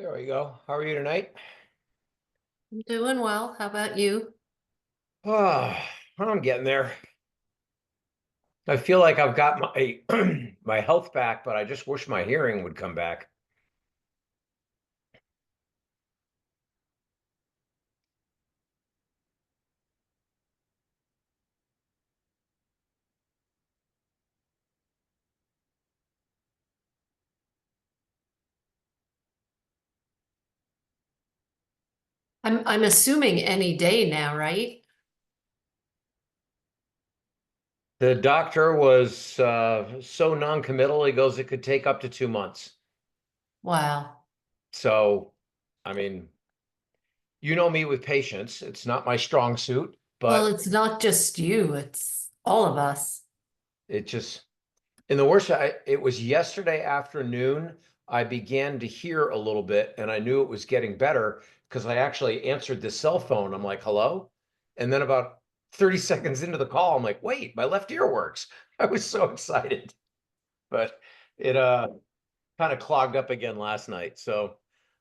There we go. How are you tonight? I'm doing well. How about you? Oh, I'm getting there. I feel like I've got my my health back, but I just wish my hearing would come back. I'm assuming any day now, right? The doctor was so non-committal. He goes, it could take up to 2 months. Wow. So, I mean, you know me with patience. It's not my strong suit, Well, but it's not just you, it's all of us. it just, in the worst, it was yesterday afternoon. I began to hear a little bit and I knew it was getting better because I actually answered the cell phone. I'm like, hello? And then about 30 seconds into the call, I'm like, wait, my left ear works. I was so excited, but it kind of clogged up again last night. So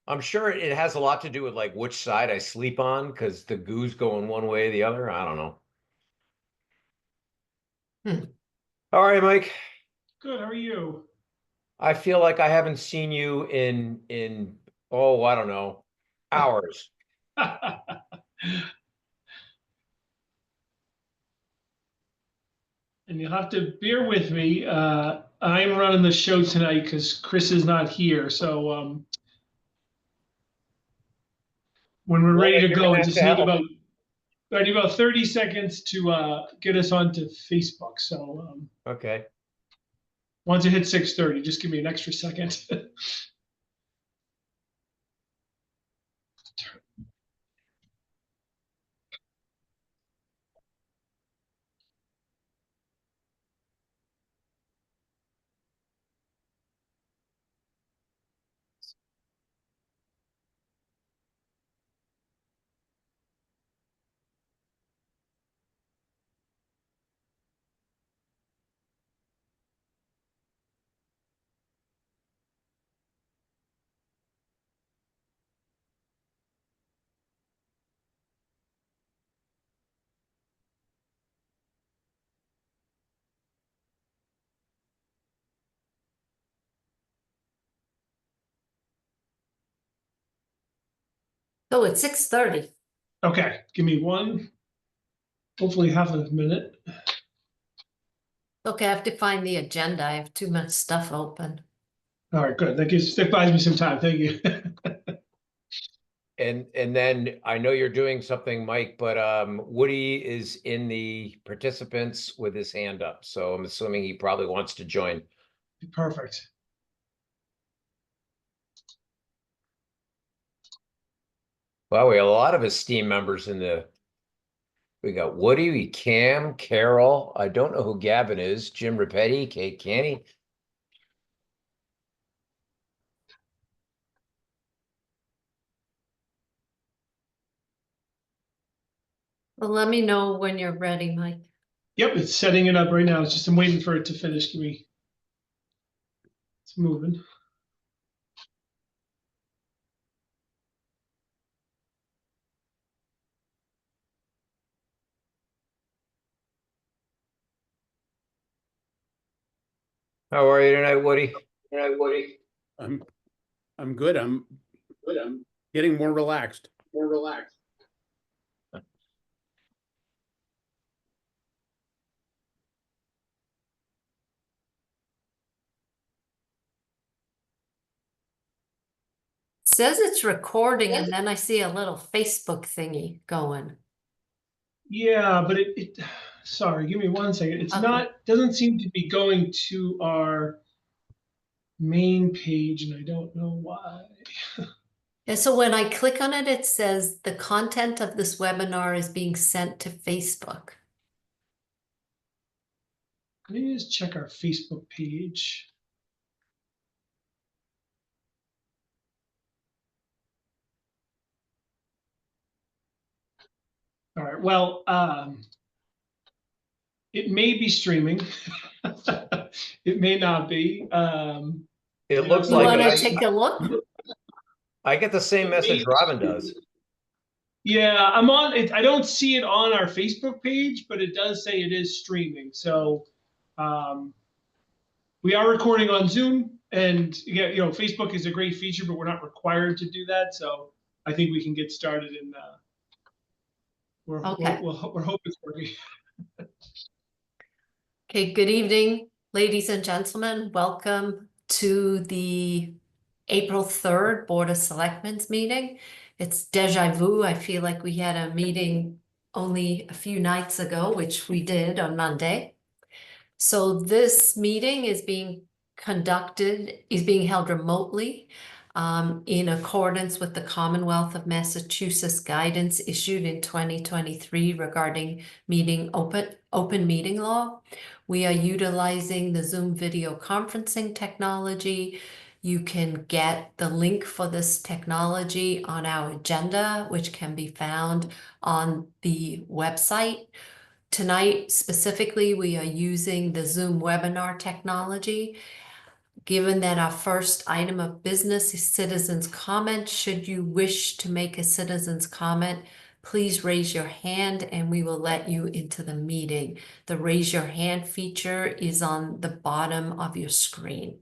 I'm sure it has a lot to do with like which side I sleep on because the goo's going one way or the other. I don't know. Hmm. All right, Mike. Good. How are you? I feel like I haven't seen you in oh, I don't know, hours. And you'll have to bear with me. I'm running the show tonight because Chris is not here. So when we're Well, ready then to you're go, I gonna have just to need help. about 30 seconds to get us onto Facebook. So Okay. once I hit 6:30, just give me an extra second. Oh, it's 6:30. Okay, give me hopefully half a minute. Okay, I have to find the agenda. I have too much stuff open. All right, good. That buys me some time. Thank you. And then I know you're doing something, Mike, but Woody is in the participants with his hand up. So I'm assuming he probably wants to join. Perfect. Well, we have a lot of esteemed members in the we got Woody, Cam, Carol. I don't know who Gavin is, Jim Rapetti, Kate Canny. Well, let me know when you're ready, Mike. Yep, it's setting it up right now. It's just I'm waiting for it to finish. It's moving. How are you tonight, Woody? Right, Woody. I'm I'm good. I'm Good. I'm getting more relaxed. more relaxed. It says it's recording, and then I see a little Facebook thingy going. Yeah, but sorry, give me one second. It's Okay. not, doesn't seem to be going to our main page, and I don't know why. Yeah, so when I click on it, it says the content of this webinar is being sent to Facebook. Let me just check our Facebook page. All right, well, it may be streaming. It may not be. It looks You like want it. to take a look? I get the same message Robin does. Yeah, I'm on it. I don't see it on our Facebook page, but it does say it is streaming. So um, we are recording on Zoom, and yeah, Facebook is a great feature, but we're not required to do that. So I think we can get started, and Okay. we're hoping it's working. Okay, good evening, ladies and gentlemen. Welcome to the April 3rd Board of Selectmen's meeting. It's déjà vu. I feel like we had a meeting only a few nights ago, which we did on Monday. So this meeting is being held remotely in accordance with the Commonwealth of Massachusetts guidance issued in 2023 regarding open meeting law. We are utilizing the Zoom video conferencing technology. You can get the link for this technology on our agenda, which can be found on the website. Tonight, specifically, we are using the Zoom webinar technology. Given that our first item of business is citizens' comment, should you wish to make a citizen's comment, please raise your hand and we will let you into the meeting. The raise your hand feature is on the bottom of your screen.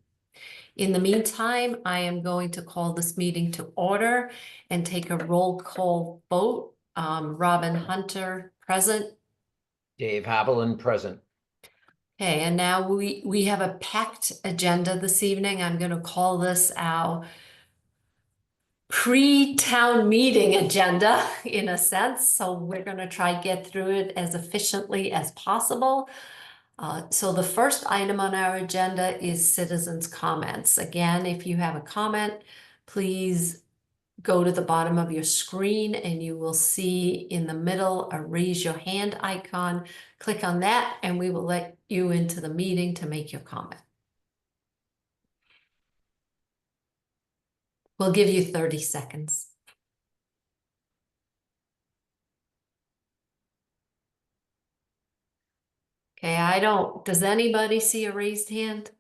In the meantime, I am going to call this meeting to order and take a roll call vote. Robin Hunter, present. Dave Haviland present. Okay, and now we have a packed agenda this evening. I'm going to call this our pre-town meeting agenda in a sense. So we're going to try to get through it as efficiently as possible. So the first item on our agenda is citizens' comments. Again, if you have a comment, please go to the bottom of your screen and you will see in the middle a raise your hand icon. Click on that and we will let you into the meeting to make your comment. We'll give you 30 seconds. Okay, does anybody see a raised hand?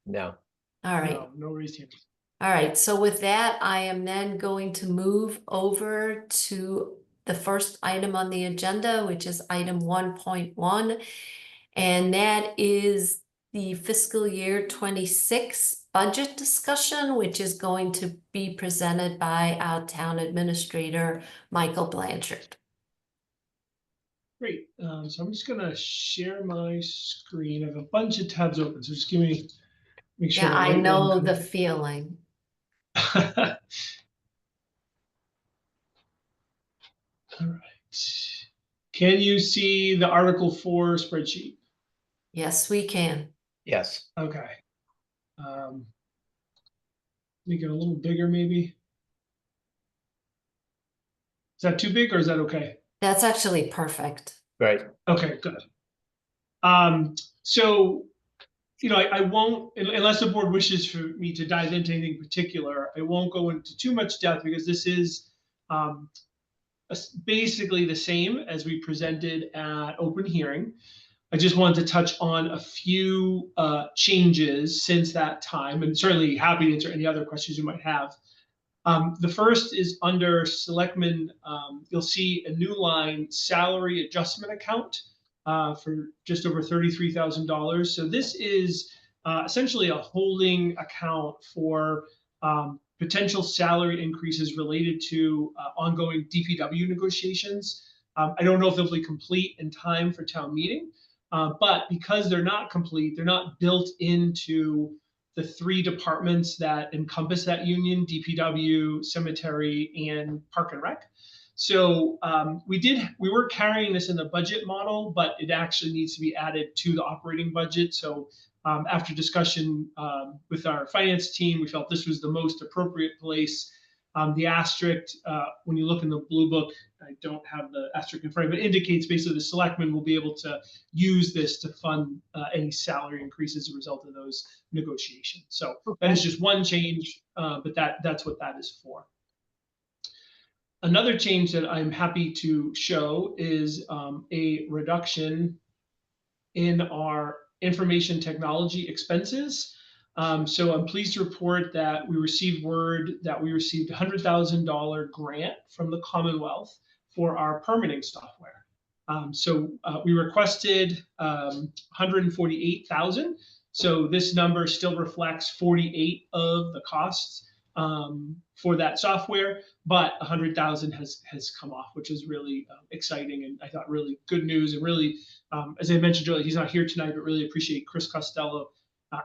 No. All right. No raised hand. All right, so with that, I am then going to move over to the first item on the agenda, which is item 1.1. And that is the fiscal year 26 budget discussion, which is going to be presented by our town administrator, Michael Blanchard. Great. So I'm just gonna share my screen. I have a bunch of tabs open, so just make sure. Yeah, the I right know one the feeling. All right. Can you see the Article 4 spreadsheet? Yes, we can. Yes. Okay. Make it a little bigger, maybe. Is that too big or is that okay? That's actually perfect. Right. Okay, good. So, I won't, unless the board wishes for me to dive into anything particular, I won't go into too much depth because this is basically the same as we presented at open hearing. I just wanted to touch on a few changes since that time, and certainly happy to answer any other questions you might have. The first is under Selectman. You'll see a new line, salary adjustment account, for just over $33,000. So this is essentially a holding account for potential salary increases related to ongoing DPW negotiations. I don't know if they'll be complete in time for town meeting, but because they're not complete, they're not built into the three departments that encompass that union: DPW, cemetery, and park and rec. So we were carrying this in the budget model, but it actually needs to be added to the operating budget. So after discussion with our finance team, we felt this was the most appropriate place. The asterisk, when you look in the blue book, I don't have the asterisk in front of it, indicates basically the selectmen will be able to use this to fund any salary increases as a result of those negotiations. So that is just one change, but that's what that is for. Another change that I'm happy to show is a reduction in our information technology expenses. So I'm pleased to report that we received word that we received $100,000 grant from the Commonwealth for our permitting software. We requested 148,000. So this number still reflects 48 of the costs for that software, but 100,000 has come off, which is really exciting, and I thought really good news. And really, as I mentioned earlier, he's not here tonight, but really appreciate Chris Costello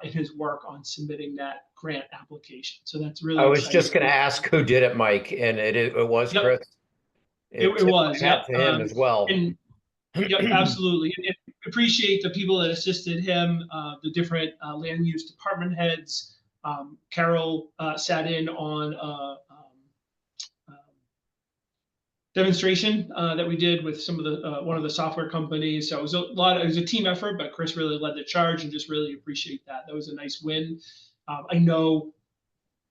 and his work on submitting that grant application. So that's really I was exciting. just going to ask who did it, Mike, and it was Yep. Chris. It was, my hat to him as well. And yep, absolutely. And appreciate the people that assisted him, the different land use department heads. Carol sat in on demonstration that we did with some of the one of the software companies. So it was it was a team effort, but Chris really led the charge, and just really appreciate that. That was a nice win. I know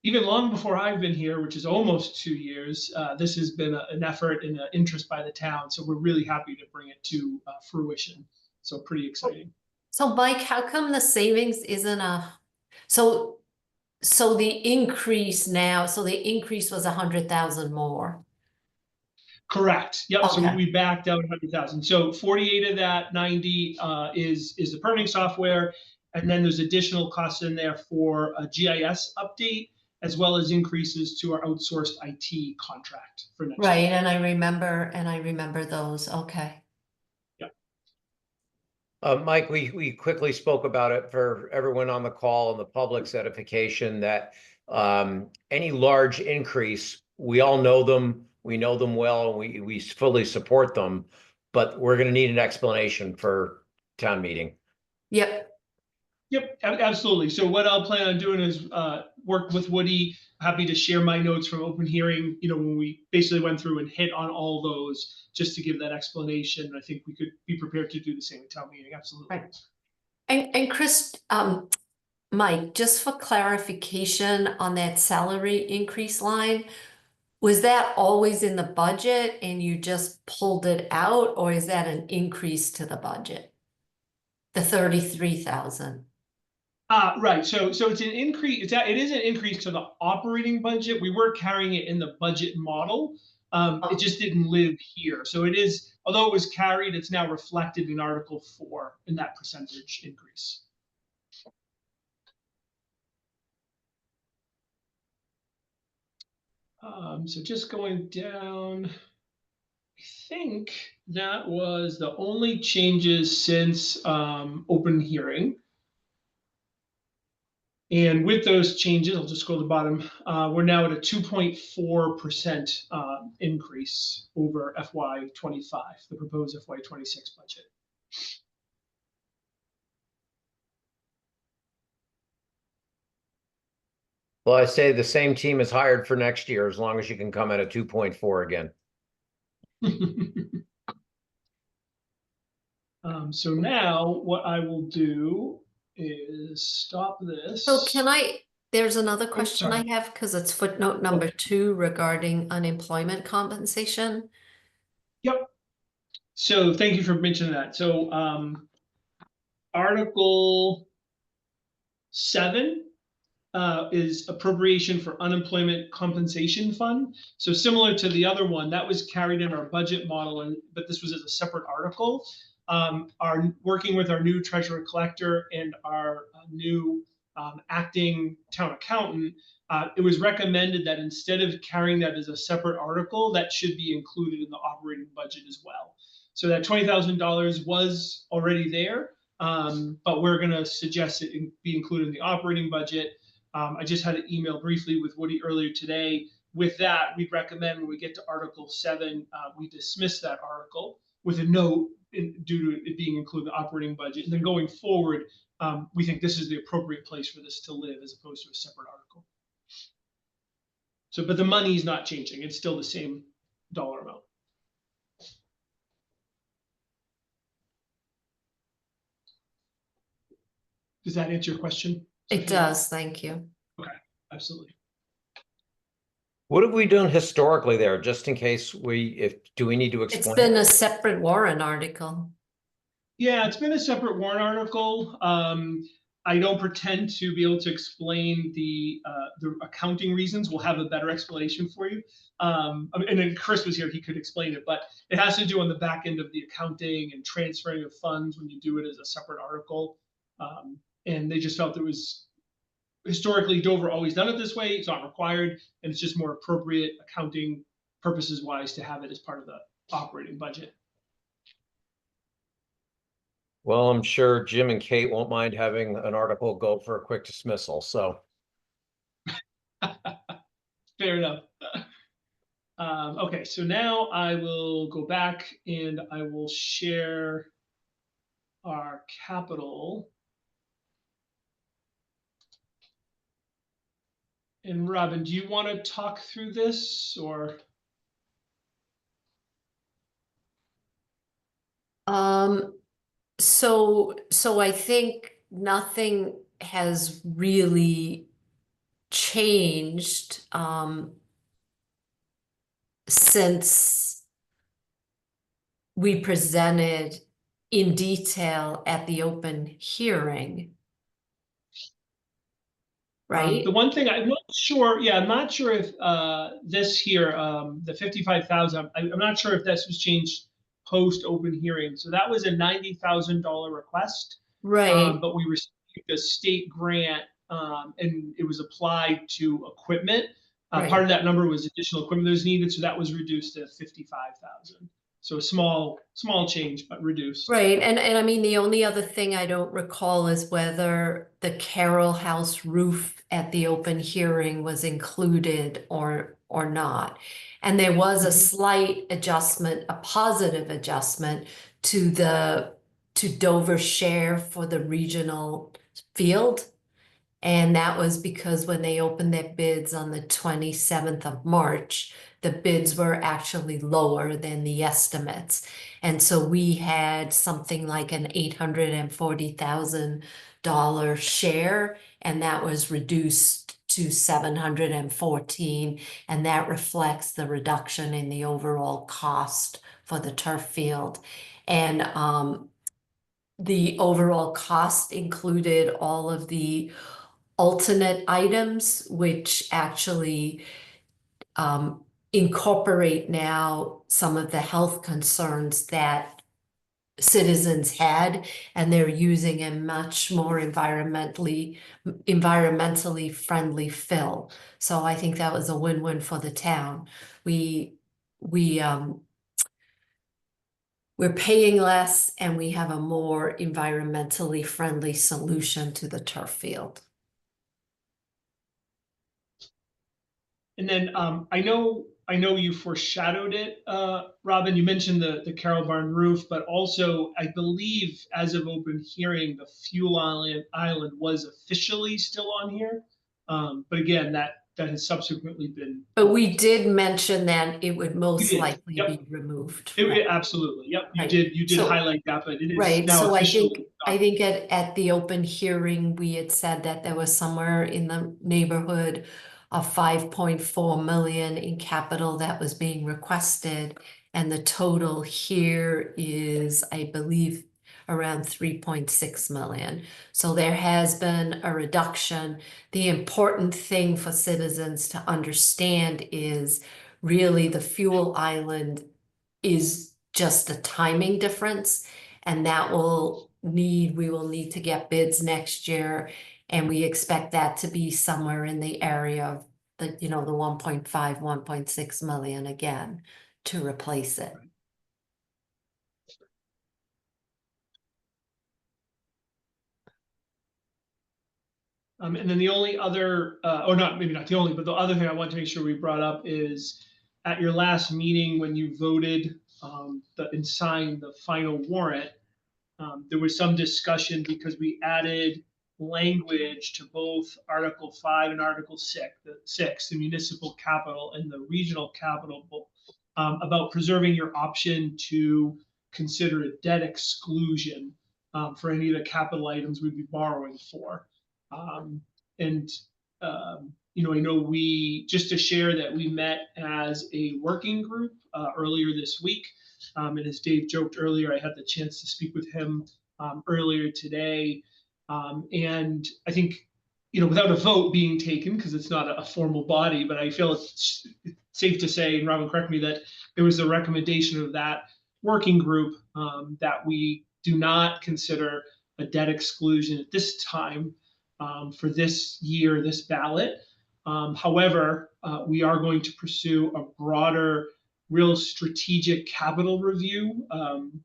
even long before I've been here, which is almost 2 years, this has been an effort and an interest by the town. So we're really happy to bring it to fruition. So pretty exciting. So Mike, how come the savings isn't so the increase now, so the increase was 100,000 more? Correct. Yep. Okay. So we backed out 100,000. So 48 of that 90 is the permitting software, and then there's additional costs in there for a GIS update, as well as increases to our outsourced IT contract for next Right, year. and I remember those. Okay. Mike, we quickly spoke about it for everyone on the call and the public's edification that any large increase, we all know them, we know them well, and we fully support them, but we're going to need an explanation for town meeting. Yep. Yep, absolutely. So what I'll plan on doing is work with Woody. Happy to share my notes from open hearing, when we basically went through and hit on all those, just to give that explanation. I think we could be prepared to do the same at town meeting. Absolutely. Right. And Chris, Mike, just for clarification on that salary increase line, was that always in the budget and you just pulled it out, or is that an increase to the budget? The 33,000. Right. So it's an increase. It is an increase to the operating budget. We were carrying it in the budget model. It just didn't live here. So it is, although it was carried, it's now reflected in Article 4 in that percentage increase. So just going down, I think that was the only changes since open hearing. And with those changes, I'll just go to the bottom. We're now at a 2.4% increase over FY25, the proposed FY26 budget. Well, I say the same team is hired for next year, as long as you can come at a 2.4 again. So now what I will do is stop this. So there's another question I have, because it's footnote number 2 regarding unemployment compensation. Yep. So thank you for mentioning that. So Article 7 is appropriation for unemployment compensation fund. So similar to the other one, that was carried in our budget model, but this was as a separate article. Working with our new treasurer collector and our new acting town accountant, it was recommended that instead of carrying that as a separate article, that should be included in the operating budget as well. So that $20,000 was already there, but we're going to suggest it be included in the operating budget. I just had an email briefly with Woody earlier today. With that, we'd recommend when we get to Article 7, we dismiss that article with a note due to it being included in the operating budget. And then going forward, we think this is the appropriate place for this to live as opposed to a separate article. So, but the money is not changing. It's still the same dollar amount. Does that answer your question? It does, thank you. Okay, absolutely. What have we done historically there, just in case do we need to explain? It's been a separate warrant article. Yeah, it's been a separate warrant article. I don't pretend to be able to explain the accounting reasons. We'll have a better explanation for you. And then Chris was here; he could explain it. But it has to do on the back end of the accounting and transferring of funds when you do it as a separate article. And they just felt it was historically Dover always done it this way. It's not required, and it's just more appropriate accounting purposes wise to have it as part of the operating budget. Well, I'm sure Jim and Kate won't mind having an article go for a quick dismissal, so. Fair enough. Okay, so now I will go back and I will share our capital. And Robin, do you want to talk through this or? So I think nothing has really changed since we presented in detail at the open hearing. Right? The one thing I'm not sure, yeah, I'm not sure if this here, the 55,000, I'm not sure if this was changed post open hearing. So that was a $90,000 request. Right. But we received a state grant and it was applied to equipment. Right. Part of that number was additional equipment that was needed, so that was reduced to 55,000. So a small change, but reduced. Right. And I mean, the only other thing I don't recall is whether the Carroll House roof at the open hearing was included or not. And there was a slight adjustment, a positive adjustment to Dover's share for the regional field. And that was because when they opened their bids on the 27th of March, the bids were actually lower than the estimates. And so we had something like an $840,000 share, and that was reduced to 714, and that reflects the reduction in the overall cost for the turf field. And the overall cost included all of the alternate items, which actually incorporate now some of the health concerns that citizens had, and they're using a much more environmentally friendly fill. So I think that was a win-win for the town. We're paying less and we have a more environmentally friendly solution to the turf field. And then I know you foreshadowed it, Robin. You mentioned the Carroll Barn roof, but also I believe as of open hearing, the fuel island was officially still on here. But again, that has subsequently been. But we did mention that it would most likely Yep. be removed. Absolutely. Yep. Right. You did So, highlight that, but it is right. now So officially. I think at the open hearing, we had said that there was somewhere in the neighborhood of 5.4 million in capital that was being requested. And the total here is, I believe, around 3.6 million. So there has been a reduction. The important thing for citizens to understand is really the fuel island is just a timing difference, and that we will need to get bids next year, and we expect that to be somewhere in the area of the 1.5, 1.6 million again to replace it. And then the only other, or not, maybe not the only, but the other thing I want to make sure we brought up is at your last meeting when you voted and signed the final warrant, there was some discussion because we added language to both Article 5 and Article 6, the municipal capital and the regional capital, about preserving your option to consider a debt exclusion for any of the capital items we'd be borrowing for. And I know just to share that we met as a working group earlier this week. And as Dave joked earlier, I had the chance to speak with him earlier today. And I think, without a vote being taken, because it's not a formal body, but I feel it's safe to say, and Robin, correct me, that it was a recommendation of that working group that we do not consider a debt exclusion at this time for this year, this ballot. However, we are going to pursue a broader, real strategic capital review,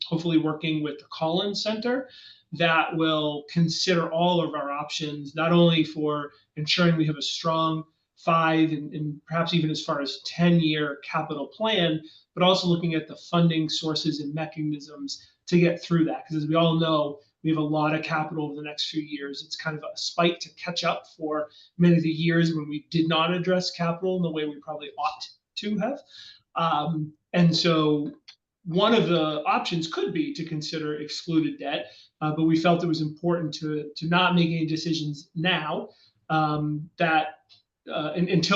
hopefully working with the Collins Center, that will consider all of our options, not only for ensuring we have a strong 5 and perhaps even as far as 10-year capital plan, but also looking at the funding sources and mechanisms to get through that. Because as we all know, we have a lot of capital over the next few years. It's kind of a spike to catch up for many of the years when we did not address capital in the way we probably ought to have. And so one of the options could be to consider excluded debt, but we felt it was important to not make any decisions now until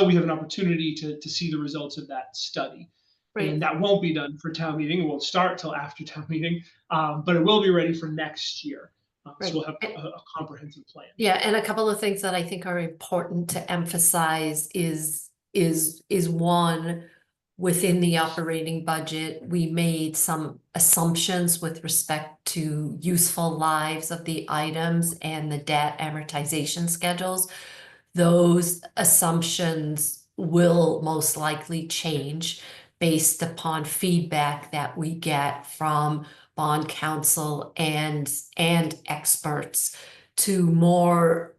we have an opportunity to see the results of that study. Right. And that won't be done for town meeting. It won't start till after town meeting, but it will be ready for next year. Right. So we'll have a comprehensive plan. Yeah, and a couple of things that I think are important to emphasize is one, within the operating budget, we made some assumptions with respect to useful lives of the items and the debt amortization schedules. Those assumptions will most likely change based upon feedback that we get from bond counsel and experts to more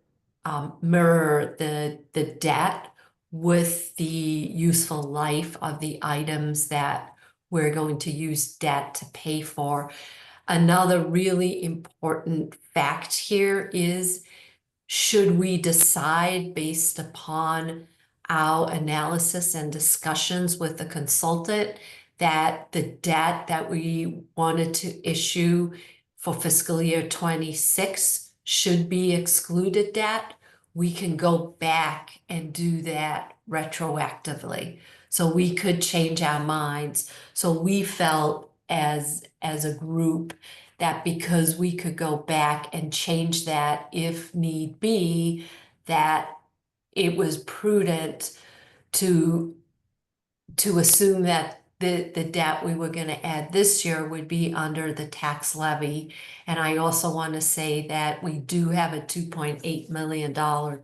mirror the debt with the useful life of the items that we're going to use debt to pay for. Another really important fact here is, should we decide based upon our analysis and discussions with the consultant that the debt that we wanted to issue for fiscal year 26 should be excluded debt, we can go back and do that retroactively. So we could change our minds. So we felt as a group that because we could go back and change that if need be, that it was prudent to assume that the debt we were going to add this year would be under the tax levy. And I also want to say that we do have a $2.8 million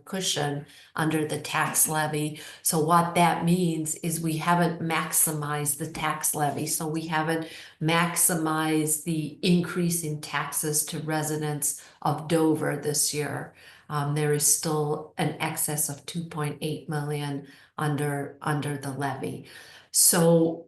cushion under the tax levy. So what that means is we haven't maximized the tax levy. So we haven't maximized the increase in taxes to residents of Dover this year. There is still an excess of 2.8 million under the levy. So,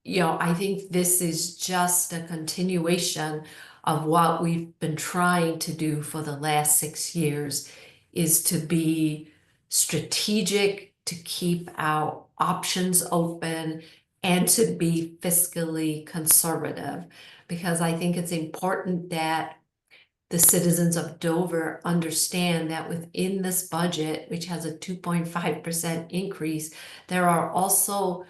I think this is just a continuation of what we've been trying to do for the last 6 years, is to be strategic, to keep our options open, and to be fiscally conservative. Because I think it's important that the citizens of Dover understand that within this budget, which has a 2.5% increase, there are also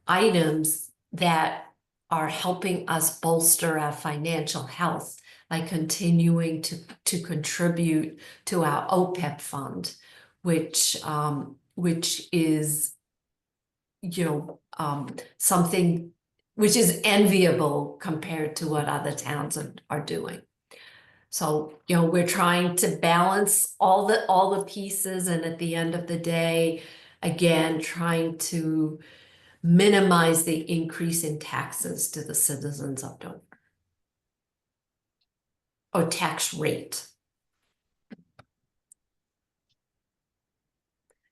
items that are helping us bolster our financial health, like continuing to contribute to our OPEB fund, which is something which is enviable compared to what other towns are doing. So, we're trying to balance all the pieces, and at the end of the day, again, trying to minimize the increase in taxes to the citizens of Dover. Or tax rate.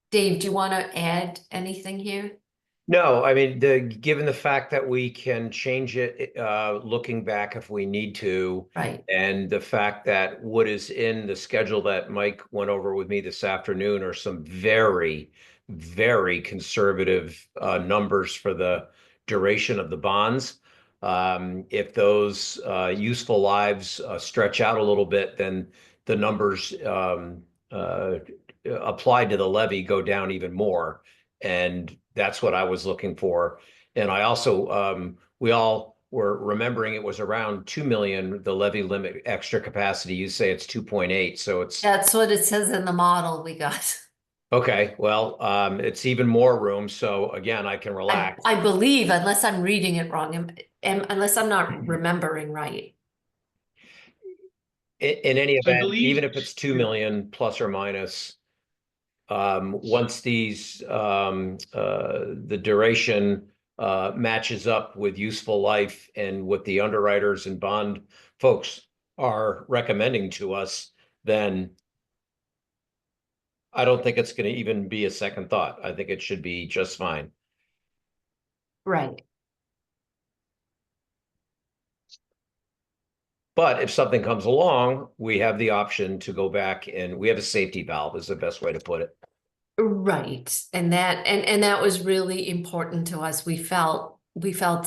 Dave, do you want to add anything here? No, I mean, given the fact that we can change it, looking back if we need to, Right. and the fact that what is in the schedule that Mike went over with me this afternoon are some very, very conservative numbers for the duration of the bonds. If those useful lives stretch out a little bit, then the numbers applied to the levy go down even more. And that's what I was looking for. And I also, we all were remembering it was around 2 million, the levy limit extra capacity. You say it's 2.8, so it's That's what it says in the model we got. okay. Well, it's even more room. So again, I can relax. I believe, unless I'm reading it wrong, unless I'm not remembering right. In any So I event, believe, even if it's 2 million plus or minus, once the duration matches up with useful life and what the underwriters and bond folks are recommending to us, then I don't think it's going to even be a second thought. I think it should be just fine. Right. But if something comes along, we have the option to go back, and we have a safety valve is the best way to put it. Right. And that was really important to us. We felt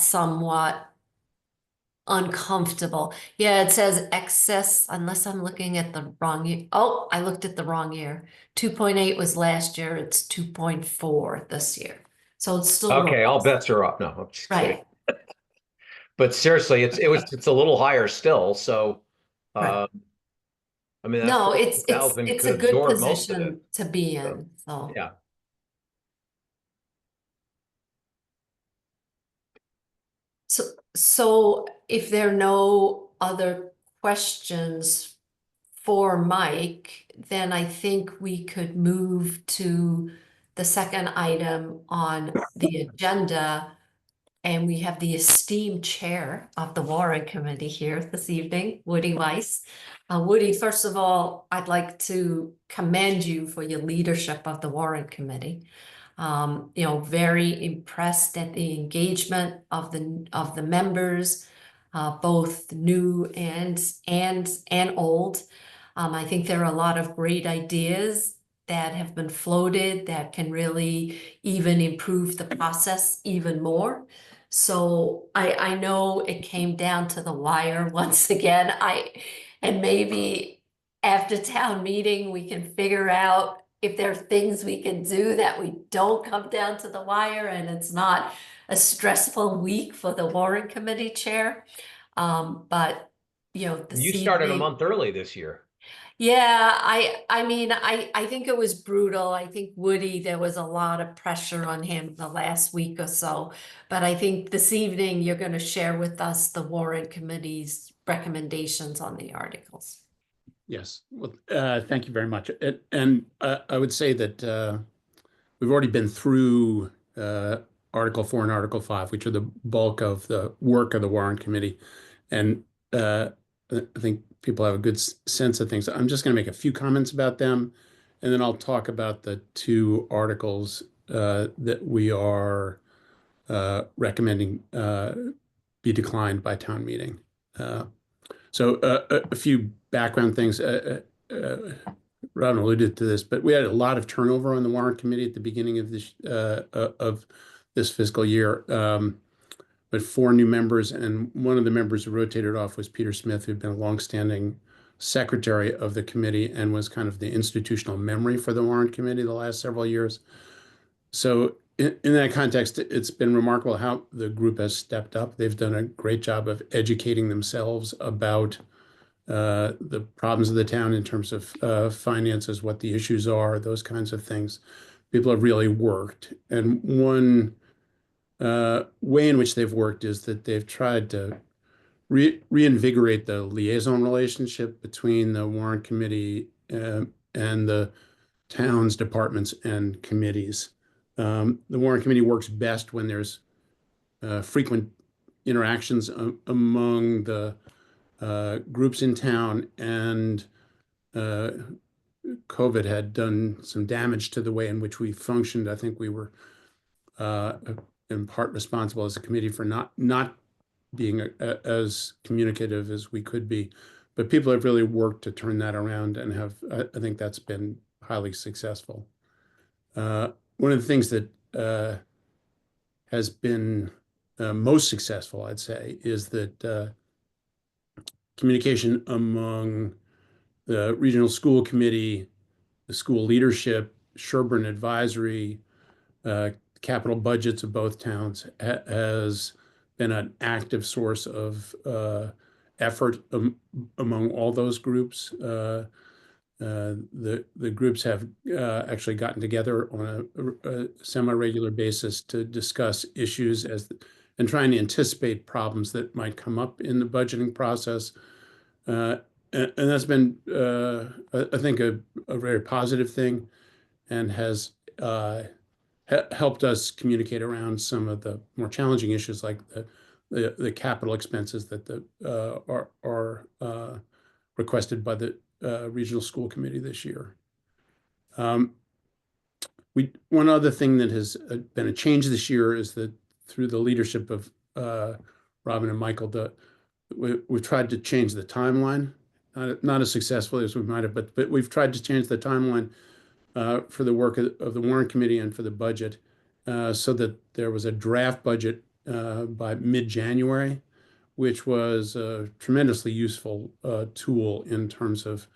somewhat uncomfortable. Yeah, it says excess, unless I'm looking at the wrong year. Oh, I looked at the wrong year. 2.8 was last year, it's 2.4 this year. So it's still Okay, all robust. bets are off. No, I'm just kidding. Right, But seriously, it's a little higher still. So, right. I mean, that No, 14,000 it's a could good absorb most of it. position to be So, in, so. yeah. So if there are no other questions for Mike, then I think we could move to the second item on the agenda. And we have the esteemed chair of the warrant committee here this evening, Woody Weiss. Woody, first of all, I'd like to commend you for your leadership of the warrant committee. Very impressed at the engagement of the members, both new and old. I think there are a lot of great ideas that have been floated that can really even improve the process even more. So I know it came down to the wire once again. And maybe after town meeting, we can figure out if there are things we can do that we don't come down to the wire and it's not a stressful week for the warrant committee chair. But You this started a evening. month early this year. Yeah, I think it was brutal. I think Woody, there was a lot of pressure on him the last week or so. But I think this evening you're going to share with us the warrant committee's recommendations on the articles. Yes. Well, thank you very much. I would say that we've already been through Article 4 and Article 5, which are the bulk of the work of the warrant committee. And I think people have a good sense of things. I'm just going to make a few comments about them, and then I'll talk about the two articles that we are recommending be declined by town meeting. A few background things. Ron alluded to this, but we had a lot of turnover on the warrant committee at the beginning of this fiscal year. But 4 new members, and one of the members who rotated off was Peter Smith, who'd been a longstanding secretary of the committee and was kind of the institutional memory for the warrant committee the last several years. So in that context, it's been remarkable how the group has stepped up. They've done a great job of educating themselves about the problems of the town in terms of finances, what the issues are, those kinds of things. People have really worked. And one way in which they've worked is that they've tried to reinvigorate the liaison relationship between the warrant committee and the town's departments and committees. The warrant committee works best when there's frequent interactions among the groups in town, and COVID had done some damage to the way in which we functioned. I think we were in part responsible as a committee for not being as communicative as we could be. But people have really worked to turn that around and I think that's been highly successful. One of the things that has been most successful, I'd say, is that communication among the regional school committee, the school leadership, Sherburne Advisory, capital budgets of both towns has been an active source of effort among all those groups. The groups have actually gotten together on a semi-regular basis to discuss issues and trying to anticipate problems that might come up in the budgeting process. And that's been, I think, a very positive thing, and has helped us communicate around some of the more challenging issues, like the capital expenses that are requested by the regional school committee this year. One other thing that has been a change this year is that through the leadership of Robin and Michael, we've tried to change the timeline, not as successfully as we might have, but we've tried to change the timeline for the work of the warrant committee and for the budget, so that there was a draft budget by mid-January, which was a tremendously useful tool in terms of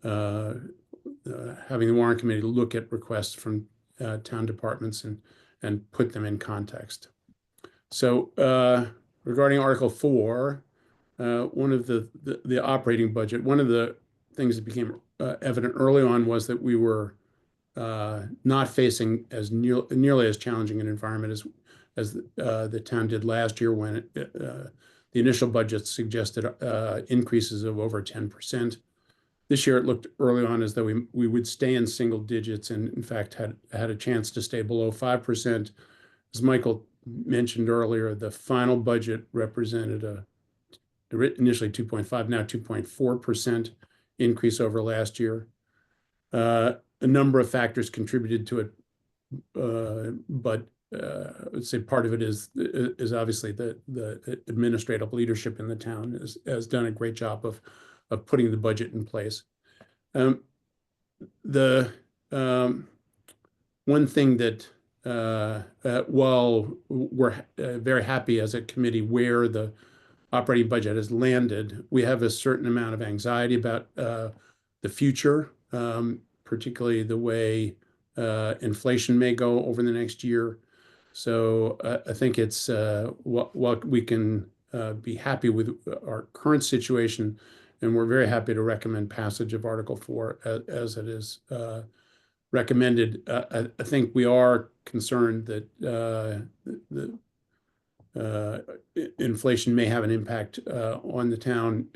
having the warrant committee look at requests from town departments and put them in context. So regarding Article 4, one of the operating budget, one of the things that became evident early on was that we were not facing as nearly as challenging an environment as the town did last year, when the initial budget suggested increases of over 10%. This year, it looked early on as though we would stay in single digits, and in fact had a chance to stay below 5%. As Michael mentioned earlier, the final budget represented initially 2.5, now 2.4% increase over last year. A number of factors contributed to it, but I would say part of it is obviously the administrative leadership in the town has done a great job of putting the budget in place. The one thing that while we're very happy as a committee where the operating budget has landed, we have a certain amount of anxiety about the future, particularly the way inflation may go over the next year. So I think it's what we can be happy with our current situation, and we're very happy to recommend passage of Article 4 as it is recommended. I think we are concerned that inflation may have an impact on the town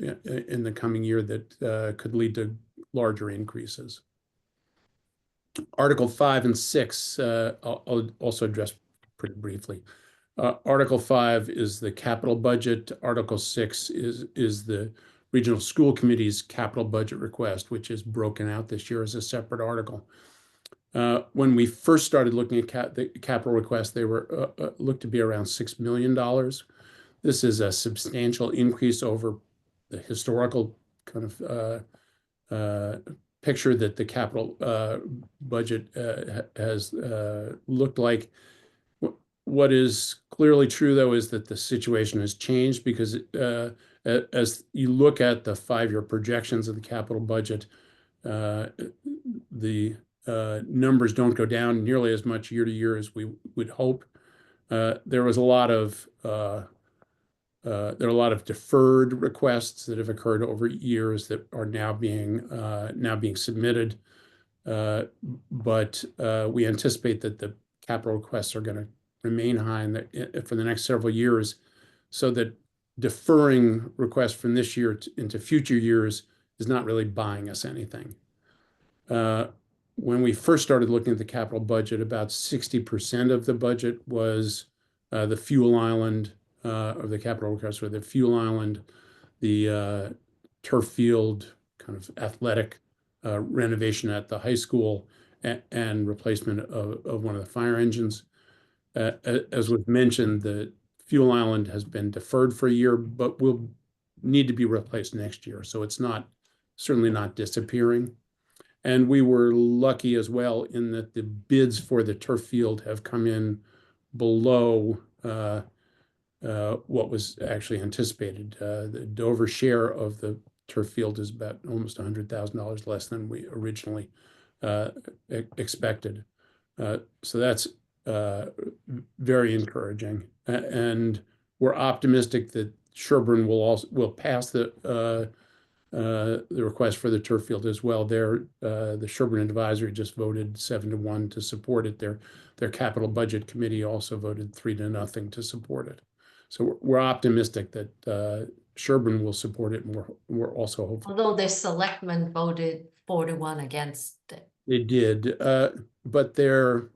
in the coming year that could lead to larger increases. Article 5 and 6, I'll also address pretty briefly. Article 5 is the capital budget. Article 6 is the Regional School Committee's capital budget request, which is broken out this year as a separate article. When we first started looking at the capital request, they were looked to be around $6 million. This is a substantial increase over the historical kind of picture that the capital budget has looked like. What is clearly true, though, is that the situation has changed, because as you look at the 5-year projections of the capital budget, the numbers don't go down nearly as much year to year as we would hope. There was a lot of there are a lot of deferred requests that have occurred over years that are now being submitted, but we anticipate that the capital requests are going to remain high for the next several years, so that deferring requests from this year into future years is not really buying us anything. When we first started looking at the capital budget, about 60% of the budget was the fuel island of the capital requests, were the fuel island, the turf field, kind of athletic renovation at the high school, and replacement of one of the fire engines. As was mentioned, the fuel island has been deferred for a year, but will need to be replaced next year. So it's certainly not disappearing. And we were lucky as well in that the bids for the turf field have come in below what was actually anticipated. The Dover share of the turf field is about almost $100,000 less than we originally expected. So that's very encouraging. And we're optimistic that Sherburne will pass the request for the turf field as well. The Sherburne Advisory just voted 7-1 to support it. Their capital budget committee also voted 3-0 to support it. So we're optimistic that Sherburne will support it, and we're also hopeful. Although the selectmen voted 4-1 against it. They did, but the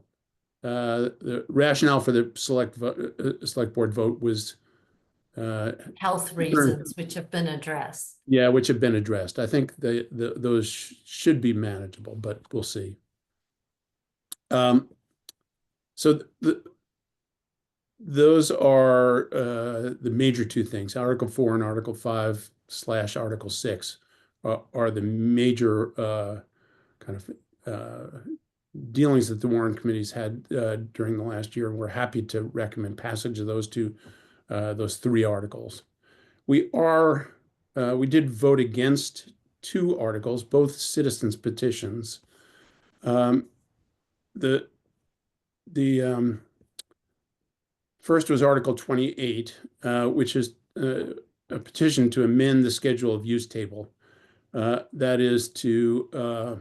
rationale for the select board vote was Health reasons, which have been addressed. yeah, which have been addressed. I think those should be manageable, but we'll see. So those are the major two things. Article 4 and Article 5/Article 6 are the major kind of dealings that the warrant committees had during the last year. And we're happy to recommend passage of those three articles. We did vote against 2 articles, both citizens petitions. The first was Article 28, which is a petition to amend the schedule of use table. That is to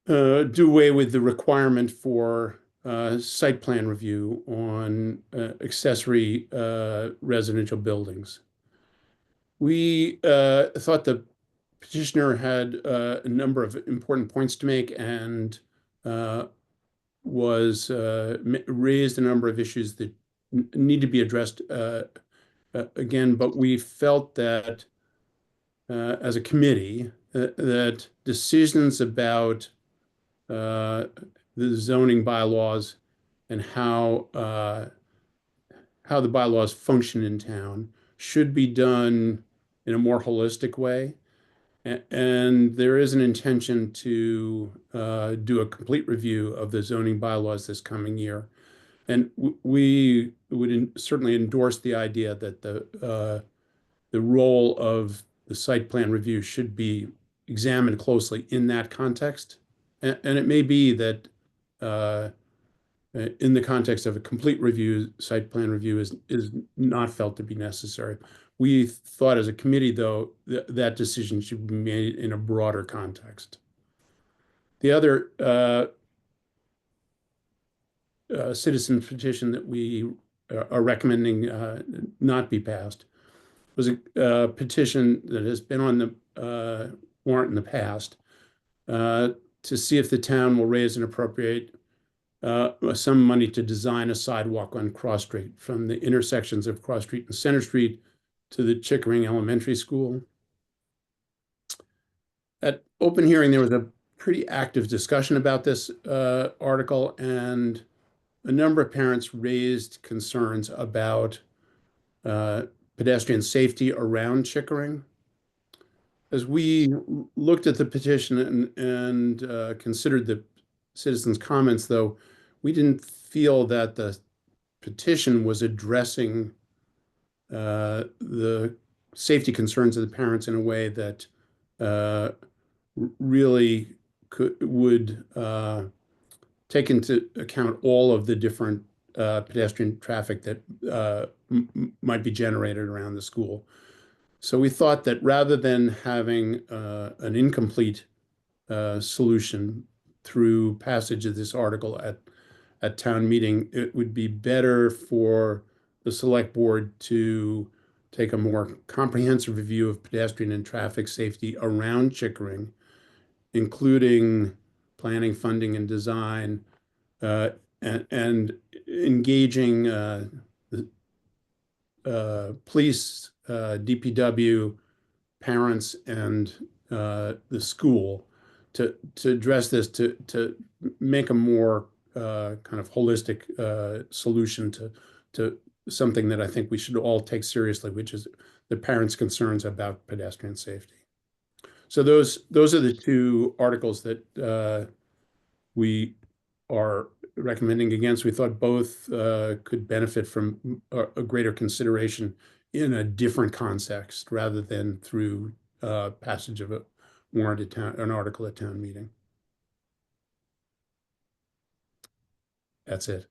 do away with the requirement for site plan review on accessory residential buildings. We thought the petitioner had a number of important points to make and raised a number of issues that need to be addressed again, but we felt that as a committee that decisions about the zoning bylaws and how the bylaws function in town should be done in a more holistic way. And there is an intention to do a complete review of the zoning bylaws this coming year. And we would certainly endorse the idea that the role of the site plan review should be examined closely in that context. And it may be that in the context of a complete review, site plan review is not felt to be necessary. We thought as a committee, though, that decision should be made in a broader context. The other citizen petition that we are recommending not be passed was a petition that has been on the warrant in the past to see if the town will raise and appropriate some money to design a sidewalk on Cross Street from the intersections of Cross Street and Center Street to the Chickering Elementary School. At open hearing, there was a pretty active discussion about this article, and a number of parents raised concerns about pedestrian safety around Chickering. As we looked at the petition and considered the citizens' comments, though, we didn't feel that the petition was addressing the safety concerns of the parents in a way that really would take into account all of the different pedestrian traffic that might be generated around the school. So we thought that rather than having an incomplete solution through passage of this article at town meeting, it would be better for the select board to take a more comprehensive review of pedestrian and traffic safety around Chickering, including planning, funding, and design, and engaging police, DPW, parents, and the school to address this, to make a more kind of holistic solution to something that I think we should all take seriously, which is the parents' concerns about pedestrian safety. So those are the 2 articles that we are recommending against. We thought both could benefit from a greater consideration in a different context rather than through passage of an article at town meeting. That's it.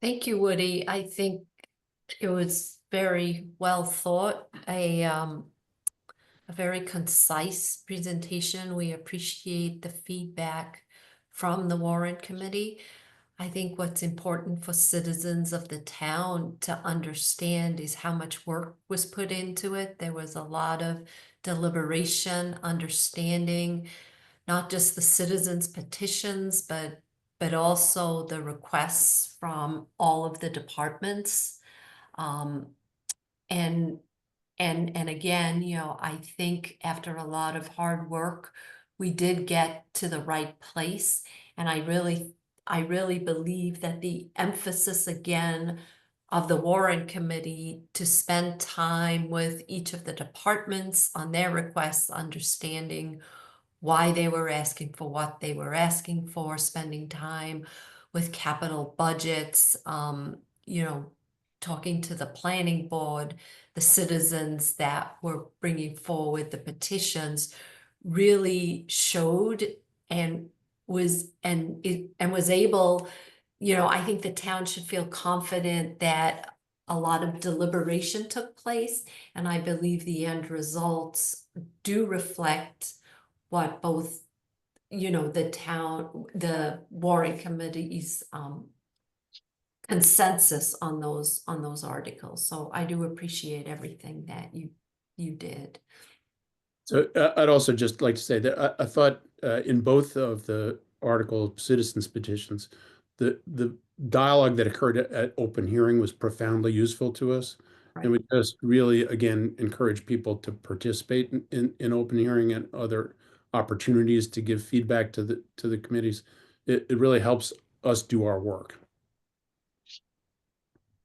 Thank you, Woody. I think it was very well thought, a very concise presentation. We appreciate the feedback from the warrant committee. I think what's important for citizens of the town to understand is how much work was put into it. There was a lot of deliberation, understanding, not just the citizens' petitions, but also the requests from all of the departments. Um, and and again, you know, I think after a lot of hard work, we did get to the right place. And I really believe that the emphasis again of the warrant committee to spend time with each of the departments on their requests, understanding why they were asking for what they were asking for, spending time with capital budgets, you know, talking to the planning board, the citizens that were bringing forward the petitions really showed and was able, you know, I think the town should feel confident that a lot of deliberation took place, and I believe the end results do reflect what both, you know, the town, the warrant committee's consensus on those articles. So I do appreciate everything that you did. So I'd also just like to say that I thought in both of the article citizens petitions, the dialogue that occurred at open hearing was profoundly useful to us. Right. And we just really, again, encourage people to participate in open hearing and other opportunities to give feedback to the committees. It really helps us do our work.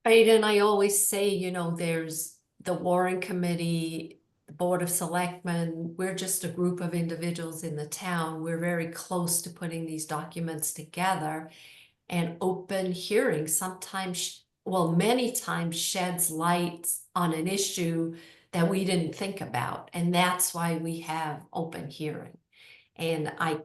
Right, and I always say, you know, there's the warrant committee, the board of selectmen, we're just a group of individuals in the town. We're very close to putting these documents together. And open hearing sometimes, well, many times sheds light on an issue that we didn't think about. And that's why we have open hearing. And I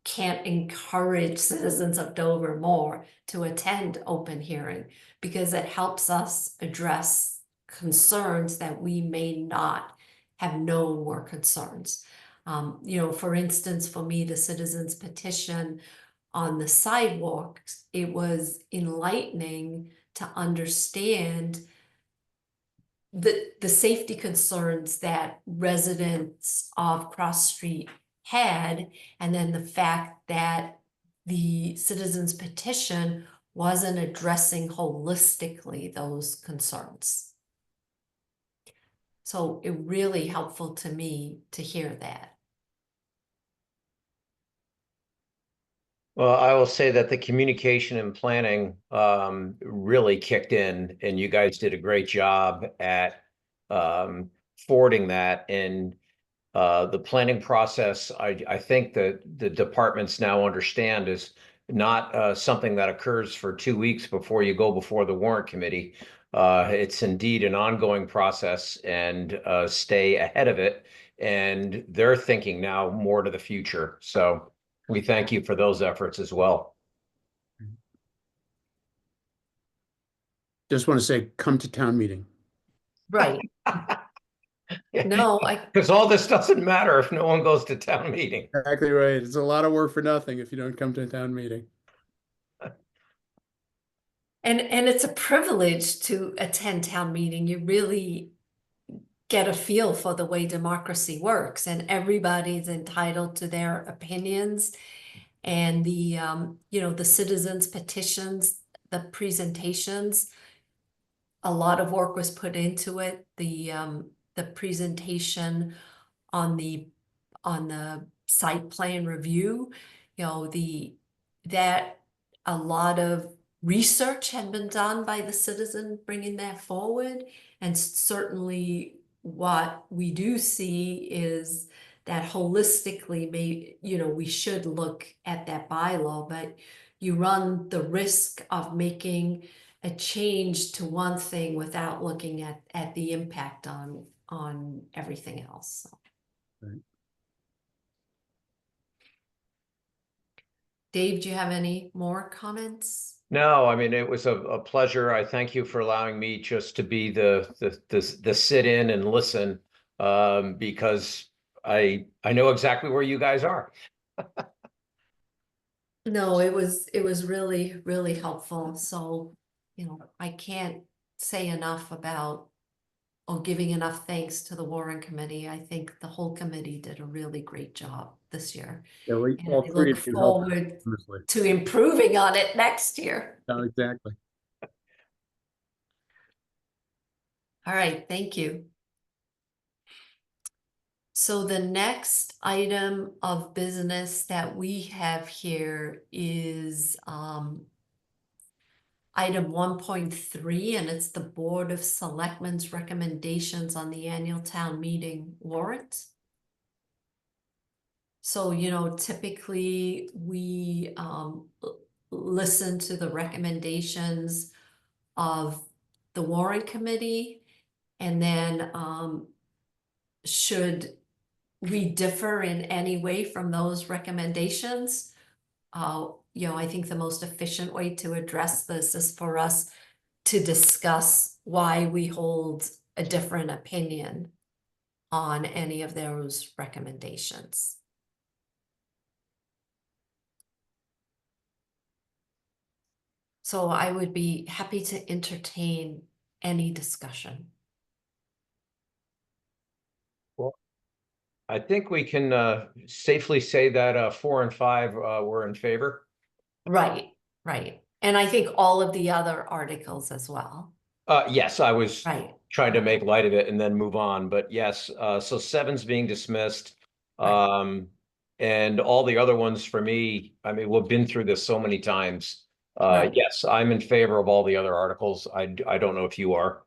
can't encourage citizens of Dover more to attend open hearing because it helps us address concerns that we may not have known were concerns. You know, for instance, for me, the citizens petition on the sidewalks, it was enlightening to understand the safety concerns that residents of Cross Street had, and then the fact that the citizens petition wasn't addressing holistically those concerns. So it really helpful to me to hear that. Well, I will say that the communication and planning really kicked in, and you guys did a great job at forwarding that. And the planning process, I think that the departments now understand is not something that occurs for 2 weeks before you go before the warrant committee. It's indeed an ongoing process, and stay ahead of it. And they're thinking now more to the future. So we thank you for those efforts as well. Just want to say, come to town meeting. Right. No, Because all this doesn't matter if no one goes to town meeting. Exactly right. It's a lot of work for nothing if you don't come to a town meeting. and it's a privilege to attend town meeting. You really get a feel for the way democracy works, and everybody's entitled to their opinions. And the you know, the citizens petitions, the presentations, a lot of work was put into it. The presentation on the site plan review, you know, that a lot of research had been done by the citizen bringing that forward. And certainly what we do see is that holistically, you know, we should look at that bylaw, but you run the risk of making a change to one thing without looking at the impact on everything else. So. Right. Dave, do you have any more comments? No, I mean, it was a pleasure. I thank you for allowing me just to be the sit in and listen, because I know exactly where you guys are. No, it was really, really helpful. So, I can't say enough about or giving enough thanks to the Warren Committee. I think the whole committee did a really great job this year. Yeah, we And all I three look of you helped forward tremendously. to improving on it next year. No, exactly. All right, thank you. So the next item of business that we have here is item 1.3, and it's the Board of Selectmen's recommendations on the annual town meeting warrant. So, typically we listen to the recommendations of the warrant committee, and then should we differ in any way from those recommendations, I think the most efficient way to address this is for us to discuss why we hold a different opinion on any of those recommendations. So I would be happy to entertain any discussion. Well, I think we can safely say that 4 and 5 were in favor. Right, right. And I think all of the other articles as well. Yes, I was Right. trying to make light of it and then move on, but yes, so 7's being dismissed. Right. And all the other ones for me, I mean, we've been through this so many times. Right. Yes, I'm in favor of all the other articles. I don't know if you are.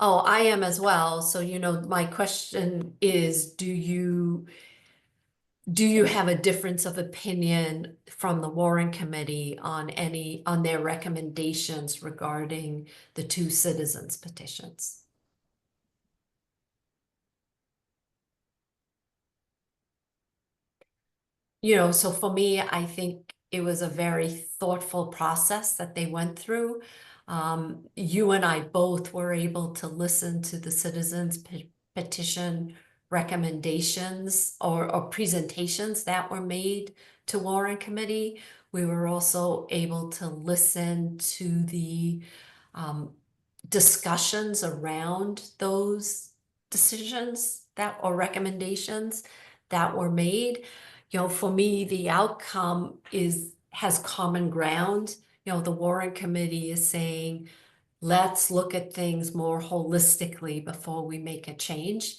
Oh, I am as well. So, my question is, do you have a difference of opinion from the Warren Committee on their recommendations regarding the two citizens petitions? So for me, I think it was a very thoughtful process that they went through. You and I both were able to listen to the citizens petition recommendations or presentations that were made to Warren Committee. We were also able to listen to the um, discussions around those decisions or recommendations that were made. For me, the outcome has common ground. The Warren Committee is saying, let's look at things more holistically before we make a change.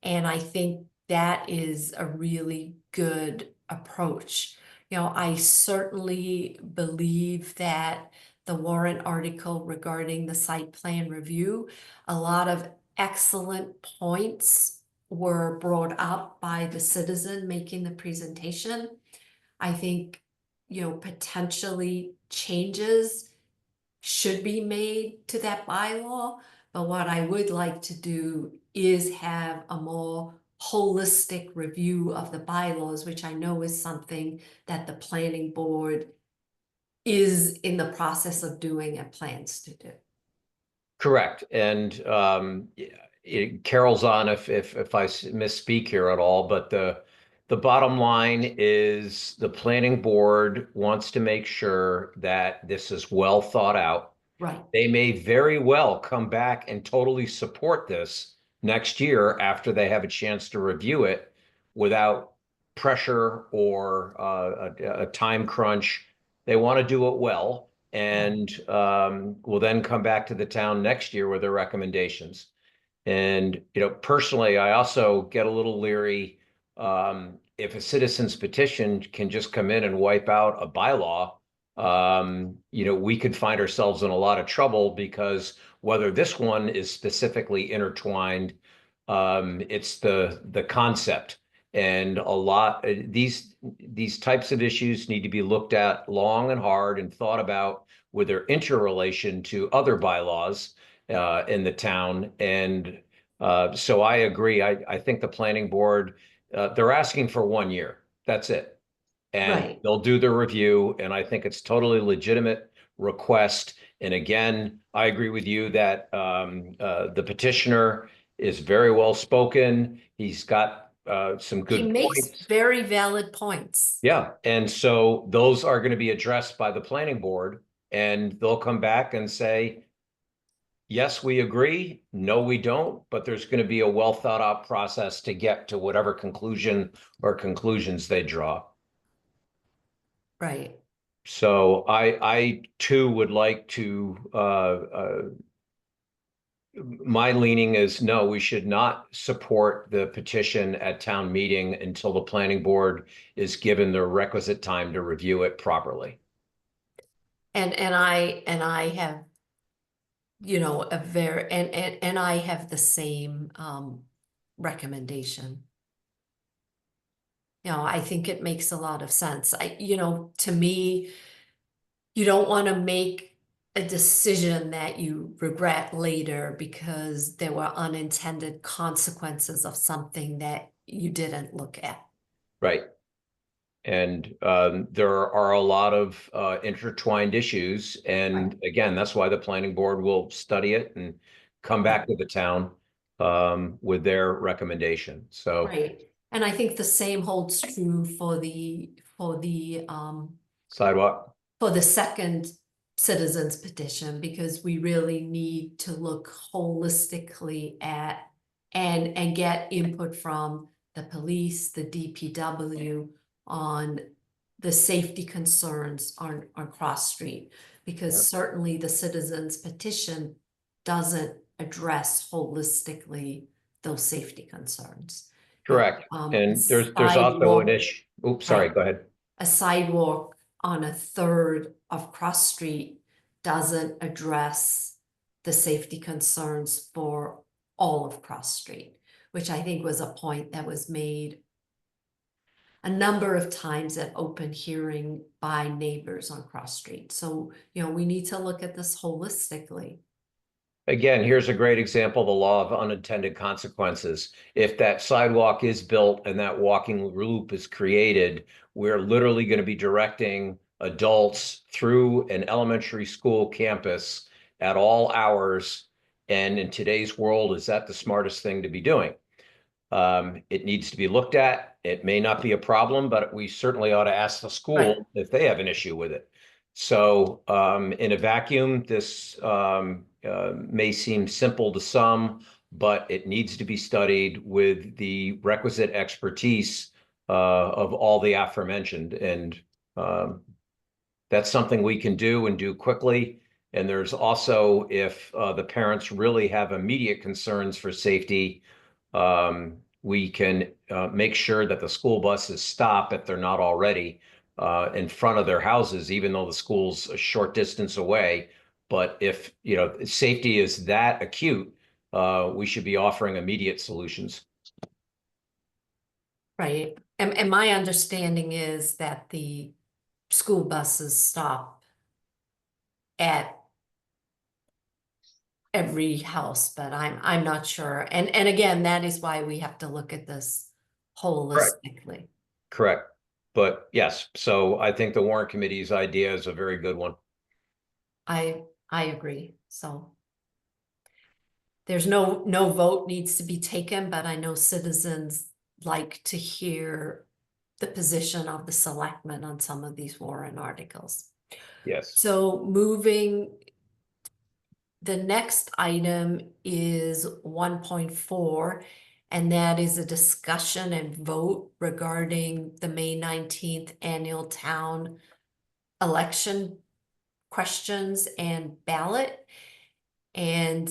And I think that is a really good approach. I certainly believe that the warrant article regarding the site plan review, a lot of excellent points were brought up by the citizen making the presentation. I think, potentially changes should be made to that bylaw, but what I would like to do is have a more holistic review of the bylaws, which I know is something that the planning board is in the process of doing and plans to do. Correct. And Carol's on if I misspeak here at all, but the bottom line is the planning board wants to make sure that this is well thought out. Right. They may very well come back and totally support this next year after they have a chance to review it without pressure or a time crunch. They want to do it well, and will then come back to the town next year with their recommendations. And, personally, I also get a little leery if a citizen's petition can just come in and wipe out a bylaw. We could find ourselves in a lot of trouble because whether this one is specifically intertwined, it's the concept. And a lot these types of issues need to be looked at long and hard and thought about with their interrelation to other bylaws in the town. And so I agree. I think the planning board, they're asking for 1 year. That's it. And Right. they'll do the review. And I think it's totally legitimate request. And again, I agree with you that the petitioner is very well spoken. He's got some He good makes points. very valid points. Yeah, and so those are going to be addressed by the planning board, and they'll come back and say, yes, we agree. No, we don't. But there's going to be a well thought out process to get to whatever conclusion or conclusions they draw. Right. So I too would like to, my leaning is no, we should not support the petition at town meeting until the planning board is given the requisite time to review it properly. And I have, you know, a very, and I have the same recommendation. You know, I think it makes a lot of sense. You know, to me, you don't want to make a decision that you regret later because there were unintended consequences of something that you didn't look at. Right. And there are a lot of intertwined issues. And again, that's why the planning board will study it and come back to the town with their recommendation. So Right. And I think the same holds true for the sidewalk. for the second citizens petition, because we really need to look holistically at and get input from the police, the DPW on the safety concerns on Cross Street, because Yeah. certainly the citizens petition doesn't address holistically those safety concerns. Correct. And there's also an issue. Oops, sorry, Right. go ahead. A sidewalk on a third of Cross Street doesn't address the safety concerns for all of Cross Street, which I think was a point that was made a number of times at open hearing by neighbors on Cross Street. So, you know, we need to look at this holistically. Again, here's a great example, the law of unintended consequences. If that sidewalk is built and that walking loop is created, we're literally going to be directing adults through an elementary school campus at all hours. And in today's world, is that the smartest thing to be doing? It needs to be looked at. It may not be a problem, but we certainly ought to ask the school if they have an issue with it. So in a vacuum, this may seem simple to some, but it needs to be studied with the requisite expertise of all the aforementioned. And that's something we can do and do quickly. And there's also, if the parents really have immediate concerns for safety, we can make sure that the school buses stop if they're not already in front of their houses, even though the school's a short distance away. But if, you know, safety is that acute, we should be offering immediate solutions. Right. And my understanding is that the school buses stop at every house, but I'm not sure. And again, that is why we have to look at this holistically. Correct. But yes, so I think the warrant committee's idea is a very good one. I agree. So there's no vote needs to be taken, but I know citizens like to hear the position of the selectmen on some of these warrant articles. Yes. So the next item is 1.4, and that is a discussion and vote regarding the May 19th annual town election questions and ballot. And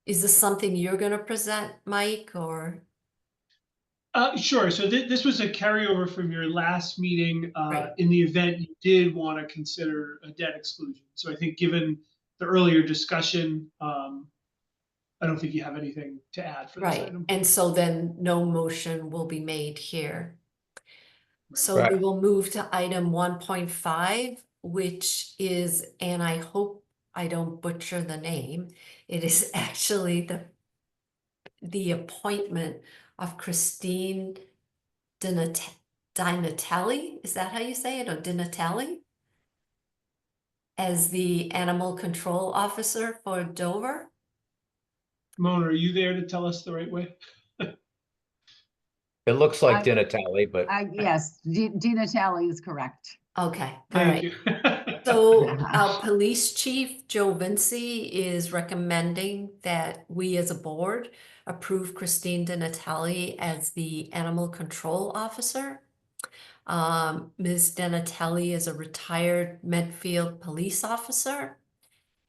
is this something you're going to present, Mike, or? Sure. So this was a carryover from your last meeting Right. in the event you did want to consider a debt exclusion. So I think given the earlier discussion, I don't think you have anything to add for this Right. item. And so then no motion will be made here. So we Correct. will move to item 1.5, which is, and I hope I don't butcher the name, it is actually the appointment of Christine Dinatelli. Is that how you say it? Or Dinatelli? as the animal control officer for Dover. Mona, are you there to tell us the right way? It looks like I- Di Natale, but Yes, Dina Talley is correct. Okay, all Thank right. you. So our police chief, Joe Vinci, is recommending that we as a board approve Christine DiNatale as the animal control officer. Ms. DiNatale is a retired Medfield police officer,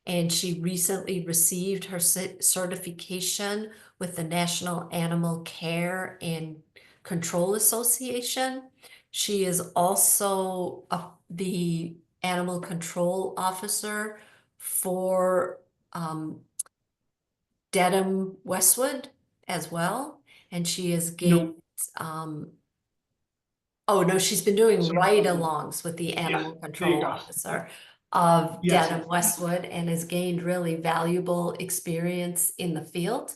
and she recently received her certification with the National Animal Care and Control Association. She is also the animal control officer for Dedham Westwood as well, and she is gained. Oh no, she's been doing Sorry. ride-alongs with the Yeah, animal there you control go. officer of Yes. Dedham Westwood, and has gained really valuable experience in the field.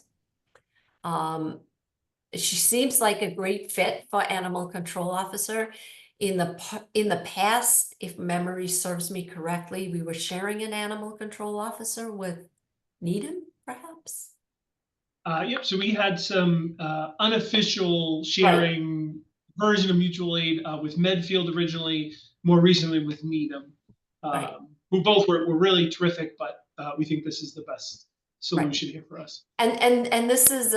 She seems like a great fit for animal control officer. In the past, if memory serves me correctly, we were sharing an animal control officer with Needham, perhaps? Yep, so we had some unofficial sharing version of mutual aid with Medfield originally, more recently with Needham, Right. who both were really terrific, but we think this is the best solution here for us. And this is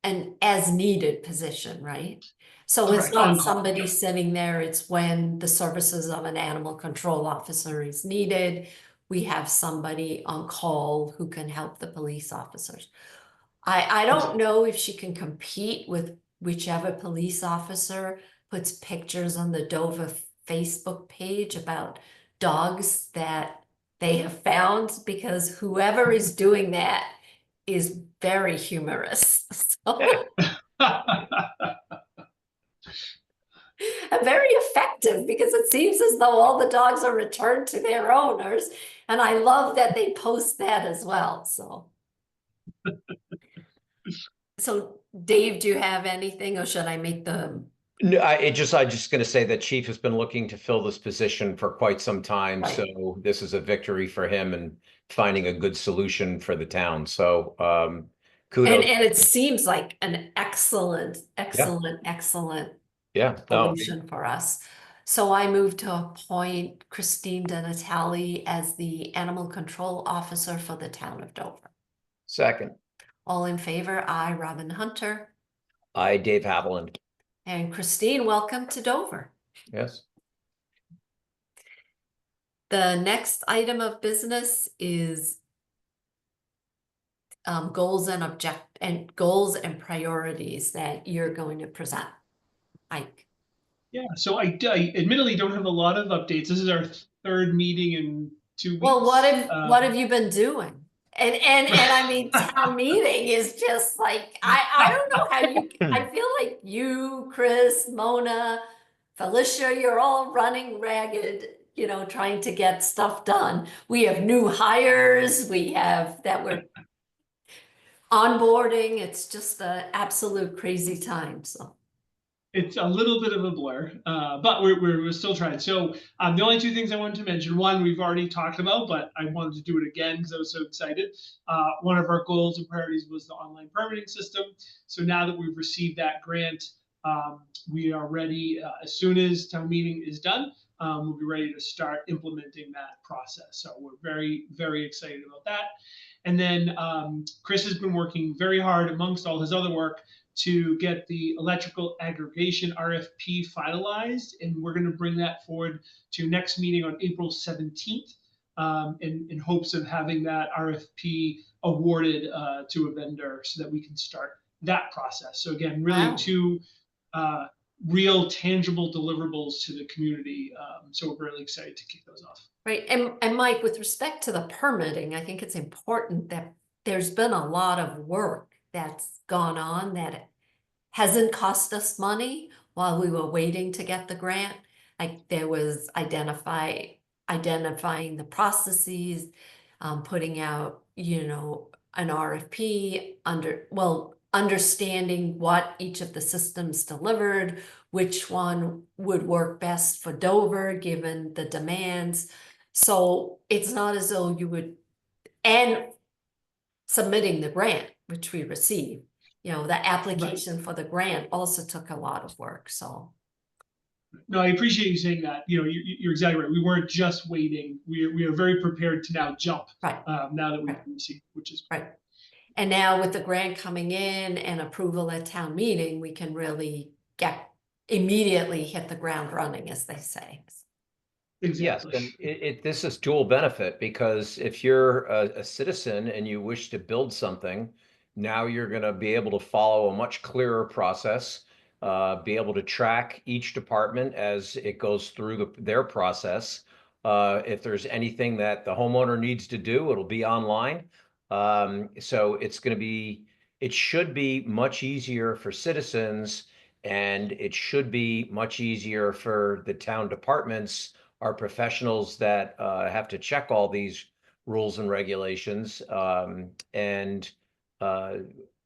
an as needed position, right? So it's Correct, not on call, somebody yeah. sitting there, it's when the services of an animal control officer is needed. We have somebody on call who can help the police officers. I don't know if she can compete with whichever police officer puts pictures on the Dover Facebook page about dogs that they have found, because whoever is doing that is very humorous. So, and very effective, because it seems as though all the dogs are returned to their owners. And I love that they post that as well. So Dave, do you have anything, or should I make the? no, I just gonna say that Chief has been looking to fill this position for quite some time, Right. so this is a victory for him and finding a good solution for the town. So And kudos. it seems like an excellent Yeah, no, solution for us. So I move to appoint Christine DiNatale as the animal control officer for the town of Dover. second. All in favor? Aye, Robin Hunter. I, Dave Haviland. And Christine, welcome to Dover. Yes. The next item of business is goals and priorities that you're going to present. Ike. Yeah, so I admittedly don't have a lot of updates. This is our third meeting in 2 weeks. Well, what have you been doing? And I mean, town meeting is just like, I don't know how you, I feel like you, Chris, Mona, Felicia, you're all running ragged, trying to get stuff done. We have new hires, we have that we're onboarding. It's just an absolute crazy time, so. It's a little bit of a blur, but we're still trying. So the only two things I wanted to mention, one we've already talked about, but I wanted to do it again because I was so excited. One of our goals and priorities was the online permitting system. So now that we've received that grant, we are ready. As soon as town meeting is done, we'll be ready to start implementing that process. So we're very, very excited about that. And then Chris has been working very hard amongst all his other work to get the electrical aggregation RFP finalized, and we're going to bring that forward to next meeting on April 17th in hopes of having that RFP awarded to a vendor so that we can start that process. So again, really Wow. two real tangible deliverables to the community. So we're really excited to kick those off. Right, and Mike, with respect to the permitting, I think it's important that there's been a lot of work that's gone on that hasn't cost us money while we were waiting to get the grant. Like there was identifying the processes, putting out, an RFP understanding what each of the systems delivered, which one would work best for Dover, given the demands. So it's not as though you would, and submitting the grant, which we received, the application for the grant also took a lot of work, so. No, I appreciate you saying that. You're exactly right. We weren't just waiting. We are very prepared to now jump. Right. Now that we've Right. received, which is Right. And now with the grant coming in and approval at town meeting, we can really immediately hit the ground running, as they say. Yes, exactly. and this is dual benefit because if you're a citizen and you wish to build something, now you're going to be able to follow a much clearer process, be able to track each department as it goes through their process. If there's anything that the homeowner needs to do, it'll be online. So it should be much easier for citizens, and it should be much easier for the town departments, are professionals that have to check all these rules and regulations. And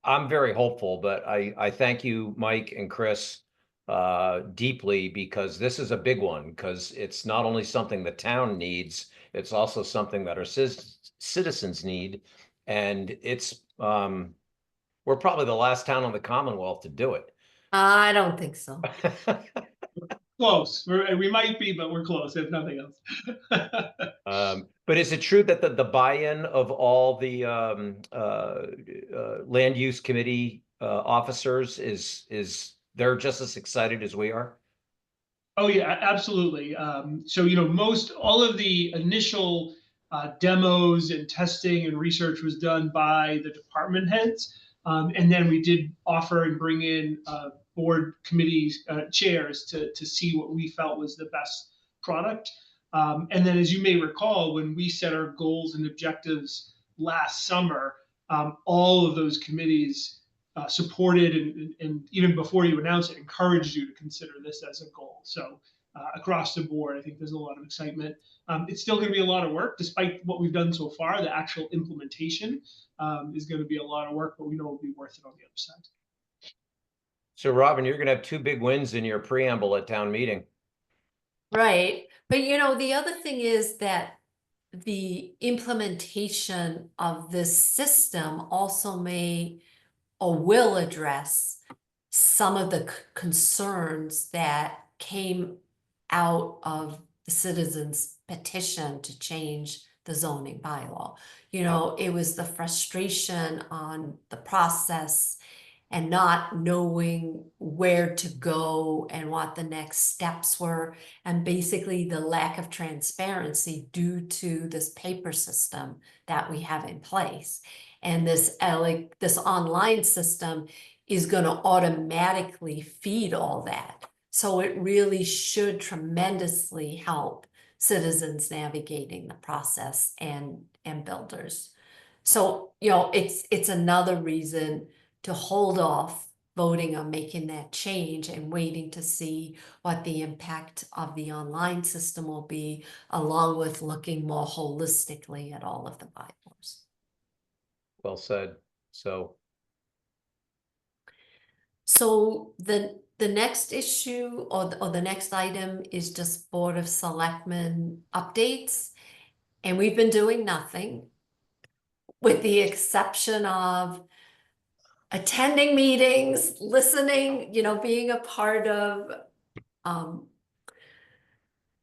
I'm very hopeful, but I thank you, Mike and Chris, deeply, because this is a big one, because it's not only something the town needs, it's also something that our citizens need. And we're probably the last town in the Commonwealth to do it. I don't think so. Close. We might be, but we're close, if nothing else. But is it true that the buy-in of all the land use committee officers is they're just as excited as we are? Oh yeah, absolutely. So most all of the initial demos and testing and research was done by the department heads, and then we did offer and bring in board committee chairs to see what we felt was the best product. And then, as you may recall, when we set our goals and objectives last summer, all of those committees supported and even before you announce it, encouraged you to consider this as a goal. So across the board, I think there's a lot of excitement. It's still going to be a lot of work, despite what we've done so far. The actual implementation is going to be a lot of work, but we know it'll be worth it on the other side. So Robin, you're going to have two big wins in your preamble at town meeting. Right. But the other thing is that the implementation of this system also may or will address some of the concerns that came out of the citizens' petition to change the zoning bylaw. It was the frustration on the process and not knowing where to go and what the next steps were, and basically the lack of transparency due to this paper system that we have in place. And this online system is going to automatically feed all that. So it really should tremendously help citizens navigating the process and builders. So, it's another reason to hold off voting on making that change and waiting to see what the impact of the online system will be, along with looking more holistically at all of the bylaws. Well said. So the next issue or the next item is just Board of Selectmen updates. And we've been doing nothing with the exception of attending meetings, listening, being a part of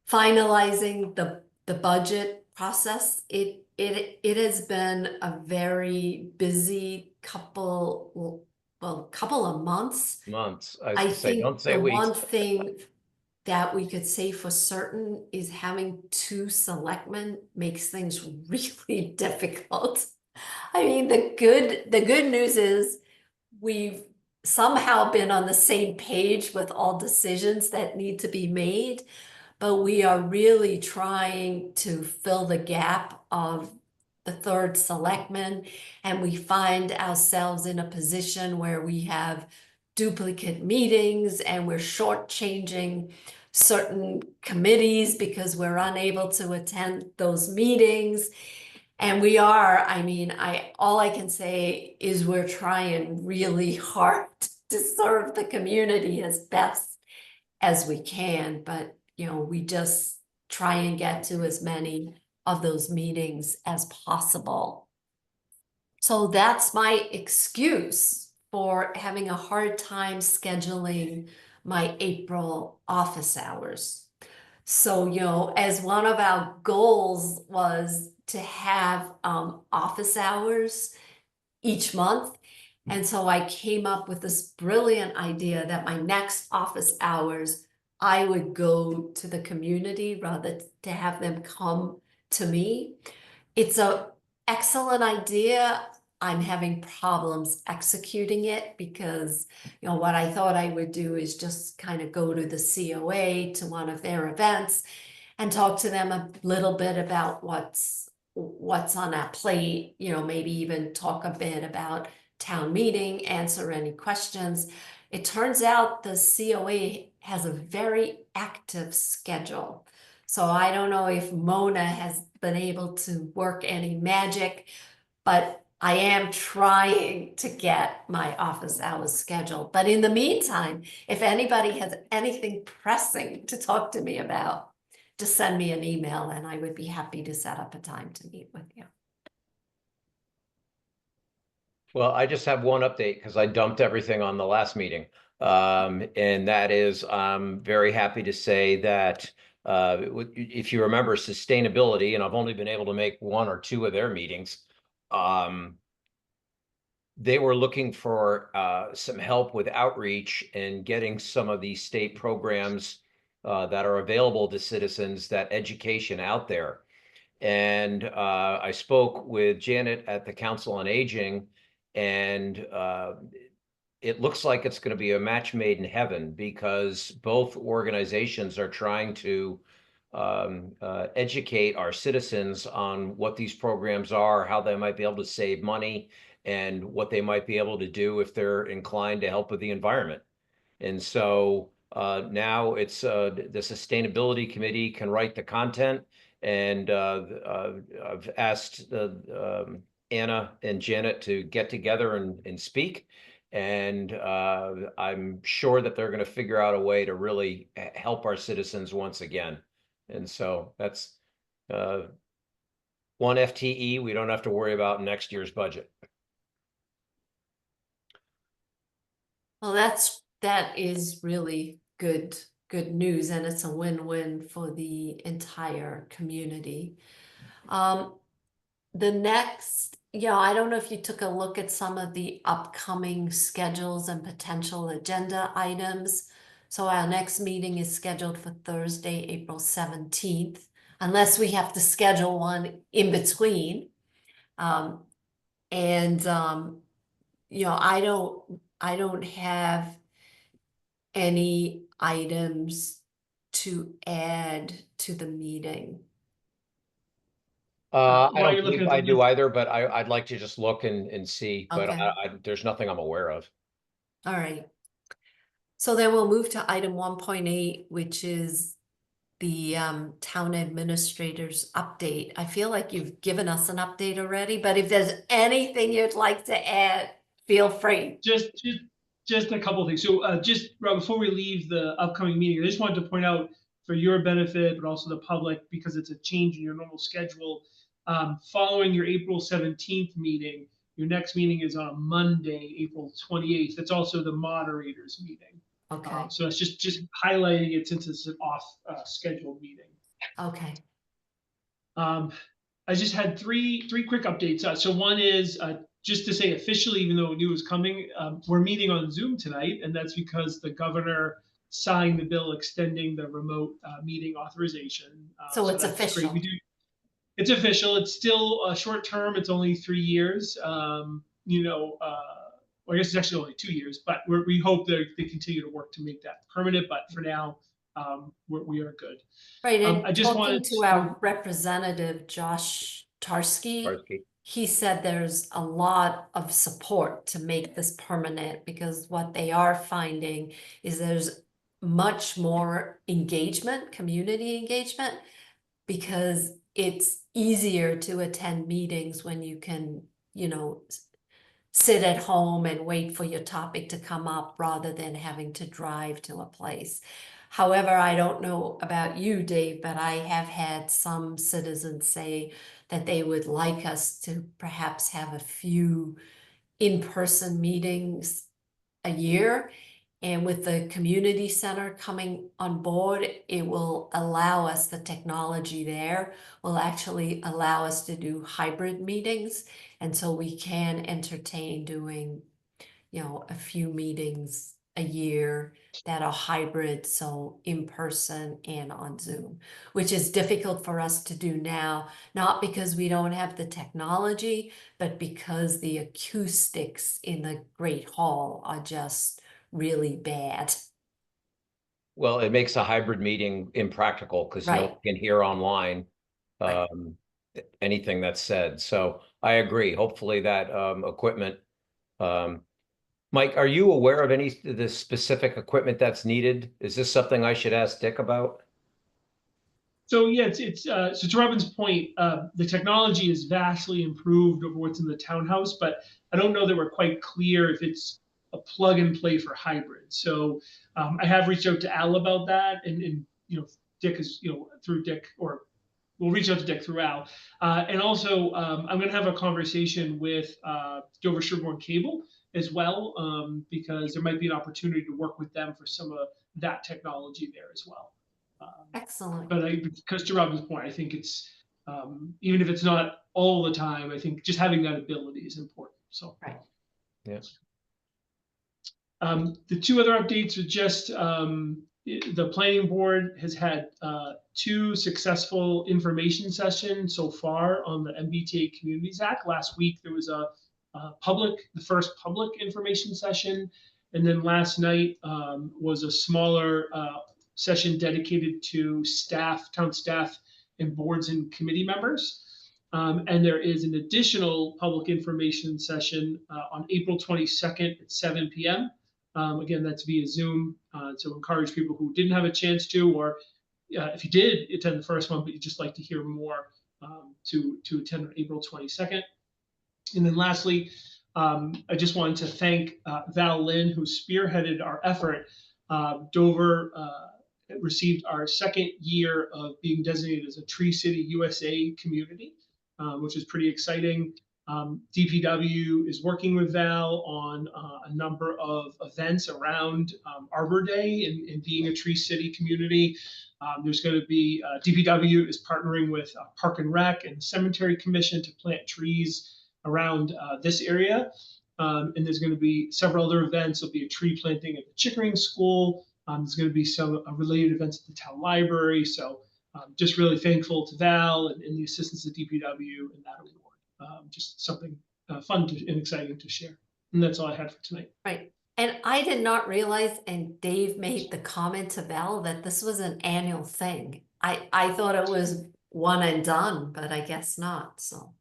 finalizing the budget process. It has been a very busy couple of months. I say, don't say the weeks. one thing that we could say for certain is having two selectmen makes things really difficult. I mean, the good news is we've somehow been on the same page with all decisions that need to be made, but we are really trying to fill the gap of the third selectman, and we find ourselves in a position where we have duplicate meetings and we're shortchanging certain committees because we're unable to attend those meetings. And we are, all I can say is we're trying really hard to serve the community as best as we can, but we just try and get to as many of those meetings as possible. So that's my excuse for having a hard time scheduling my April office hours. So, as one of our goals was to have office hours each month. And so I came up with this brilliant idea that my next office hours, I would go to the community rather to have them come to me. It's a excellent idea. I'm having problems executing it because, what I thought I would do is just kind of go to the COA, to one of their events, and talk to them a little bit about what's on that plate, maybe even talk a bit about town meeting, answer any questions. It turns out the COA has a very active schedule. So I don't know if Mona has been able to work any magic, but I am trying to get my office hours scheduled. But in the meantime, if anybody has anything pressing to talk to me about, just send me an email and I would be happy to set up a time to meet with you. Well, I just have one update because I dumped everything on the last meeting. And that is, I'm very happy to say that if you remember sustainability, and I've only been able to make one or two of their meetings, they were looking for some help with outreach and getting some of these state programs that are available to citizens, that education out there. And I spoke with Janet at the Council on Aging, and it looks like it's going to be a match made in heaven because both organizations are trying to educate our citizens on what these programs are, how they might be able to save money, and what they might be able to do if they're inclined to help with the environment. And so now it's the Sustainability Committee can write the content, and I've asked Anna and Janet to get together and speak. And I'm sure that they're going to figure out a way to really help our citizens once again. And so that's one FTE we don't have to worry about in next year's budget. Well, that is really good news, and it's a win-win for the entire community. The next, I don't know if you took a look at some of the upcoming schedules and potential agenda items. So our next meeting is scheduled for Thursday, April 17th, unless we have to schedule one in between. I don't have any items to add to the meeting. I While you're don't looking think at the I do list- either, but I'd like to just look and see, but Okay. there's nothing I'm aware of. All right. So then we'll move to item 1.8, which is the town administrator's update. I feel like you've given us an update already, but if there's anything you'd like to add, feel free. Just a couple of things. So just Rob, before we leave the upcoming meeting, I just wanted to point out for your benefit, but also the public, because it's a change in your normal schedule. Following your April 17th meeting, your next meeting is on a Monday, April 28th. That's also the moderators meeting. Okay. So it's just highlighting it since it's an off scheduled meeting. Okay. I just had three quick updates. So one is just to say officially, even though we knew it was coming, we're meeting on Zoom tonight, and that's because the governor signed the bill extending the remote meeting authorization. So it's that's official. great. It's official. It's still short term. It's only 3 years. Well, I guess it's actually only 2 years, but we hope that they continue to work to make that permanent. But for now, we are good. Right, and I just talking wanted to our representative, Josh Tarski, Barsky. he said there's a lot of support to make this permanent because what they are finding is there's much more engagement, community engagement, because it's easier to attend meetings when you can, sit at home and wait for your topic to come up rather than having to drive to a place. However, I don't know about you, Dave, but I have had some citizens say that they would like us to perhaps have a few in-person meetings a year. And with the community center coming on board, it will allow us, the technology there will actually allow us to do hybrid meetings. And so we can entertain doing, a few meetings a year that are hybrid, so in person and on Zoom, which is difficult for us to do now, not because we don't have the technology, but because the acoustics in the Great Hall are just really bad. Well, it makes a hybrid meeting impractical because no one Right. can hear online Right. anything that's said. So I agree. Hopefully that equipment. Mike, are you aware of any of the specific equipment that's needed? Is this something I should ask Dick about? So yeah, so to Robin's point, the technology is vastly improved over what's in the townhouse, but I don't know that we're quite clear if it's a plug and play for hybrid. So I have reached out to Al about that, and Dick is through Dick, or we'll reach out to Dick through Al, and also I'm going to have a conversation with Dover Sherborne Cable as well, because there might be an opportunity to work with them for some of that technology there as well. Excellent. But because to Robin's point, I think it's even if it's not all the time, I think just having that ability is important. So Right. Yeah. The two other updates are just the planning board has had two successful information sessions so far on the MBTA Communities Act. Last week there was the first public information session, and then last night was a smaller session dedicated to town staff, and boards and committee members. And there is an additional public information session on April 22nd at 7 p.m. Again, that's via Zoom. So encourage people who didn't have a chance to, or if you did attend the first one, but you'd just like to hear more, to attend on April 22nd. And then lastly, I just wanted to thank Val Lynn, who spearheaded our effort. Dover received our second year of being designated as a Tree City USA community, which is pretty exciting. DPW is working with Val on a number of events around Arbor Day and being a Tree City community. There's going to be DPW is partnering with Park and Rec and Cemetery Commission to plant trees around this area. And there's going to be several other events. There'll be a tree planting at the Chickering School. There's going to be some related events at the town library. So just really thankful to Val and the assistance of DPW in that award. Just something fun and exciting to share. And that's all I had for tonight. Right. And I did not realize, and Dave made the comment to Val, that this was an annual thing. I thought it was one and done, but I guess not. So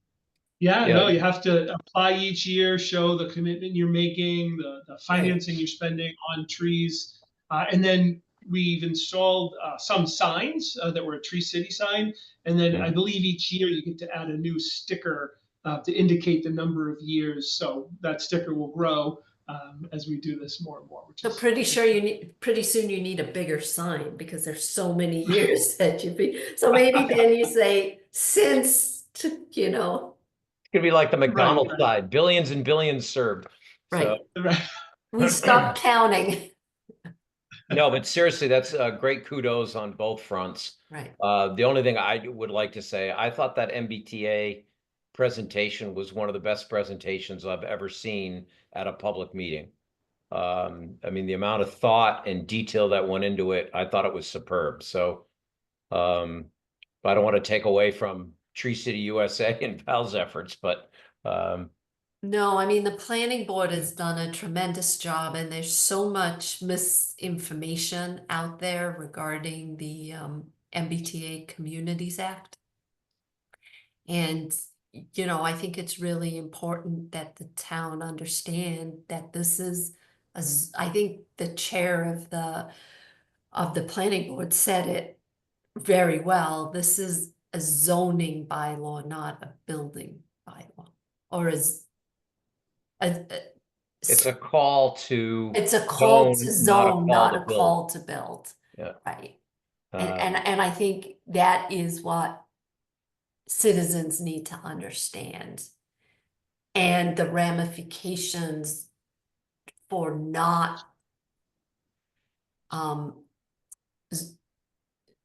Yeah, Yeah. no, you have to apply each year, show the commitment you're making, the financing you're spending on trees. And then we've installed some signs that were a Tree City sign. And then I believe each year you get to add a new sticker to indicate the number of years. So that sticker will grow as we do this more and more. so pretty soon you need a bigger sign because there's so many years that you've been. So maybe then you say since, It's gonna be like the McDonald's Right. side, billions and billions served. right. So, Right. We stopped counting. no, but seriously, that's great kudos on both fronts. Right. The only thing I would like to say, I thought that MBTA presentation was one of the best presentations I've ever seen at a public meeting. I mean, the amount of thought and detail that went into it, I thought it was superb. So, I don't want to take away from Tree City USA and Val's efforts, but No, I mean, the planning board has done a tremendous job, and there's so much misinformation out there regarding the MBTA Communities Act. And, I think it's really important that the town understand that this is, I think the chair of the planning board said it very well. This is a zoning bylaw, not a building bylaw, or is a, it's a call to it's a call to not a zone, call not to a build. call to build. Right. Um, And I think that is what citizens need to understand. And the ramifications for not s-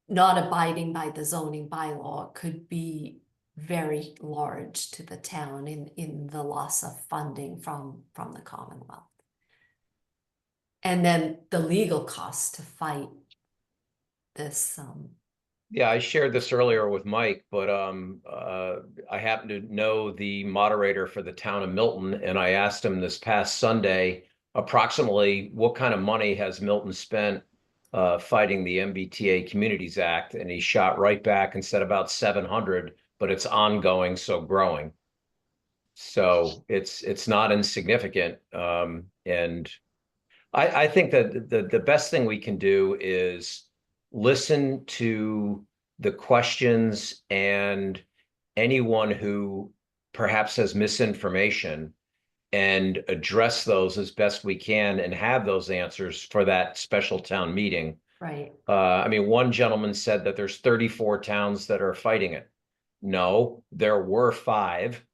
not abiding by the zoning bylaw could be very large to the town in the loss of funding from the Commonwealth. And then the legal costs to fight this, Yeah, I shared this earlier with Mike, but I happen to know the moderator for the town of Milton, and I asked him this past Sunday approximately what kind of money has Milton spent fighting the MBTA Communities Act, and he shot right back and said about 700, but it's ongoing, so growing. So it's not insignificant, and I think that the best thing we can do is listen to the questions and anyone who perhaps has misinformation and address those as best we can and have those answers for that special town meeting. right. I mean, one gentleman said that there's 34 towns that are fighting it. No, there were 5.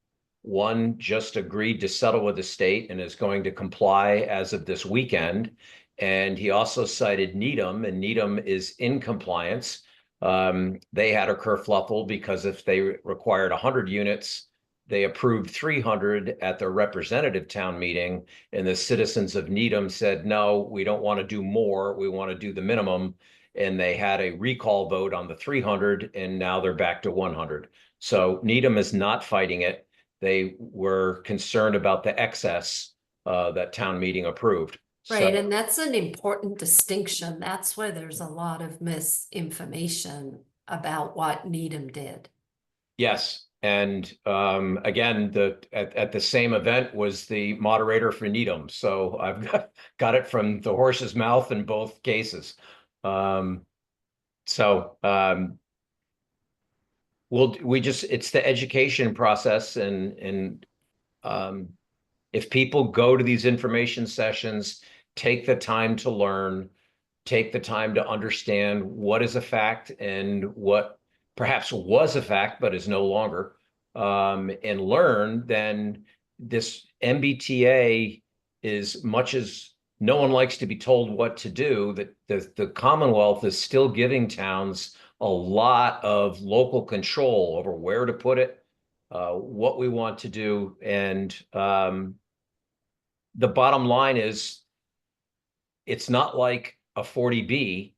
One just agreed to settle with the state and is going to comply as of this weekend. And he also cited Needham, and Needham is in compliance. They had a kerfluffle because if they required 100 units, they approved 300 at their representative town meeting. And the citizens of Needham said, no, we don't want to do more. We want to do the minimum. And they had a recall vote on the 300, and now they're back to 100. So Needham is not fighting it. They were concerned about the excess that town meeting approved. Right, So and that's an important distinction. That's where there's a lot of misinformation about what Needham did. yes, and again, at the same event was the moderator for Needham. So I've got it from the horse's mouth in both cases. Um, so it's the education process, and if people go to these information sessions, take the time to learn, take the time to understand what is a fact and what perhaps was a fact but is no longer, and learn, then this MBTA, is much as no one likes to be told what to do, that the Commonwealth is still giving towns a lot of local control over where to put it, what we want to do, and the bottom line is it's not like a 40B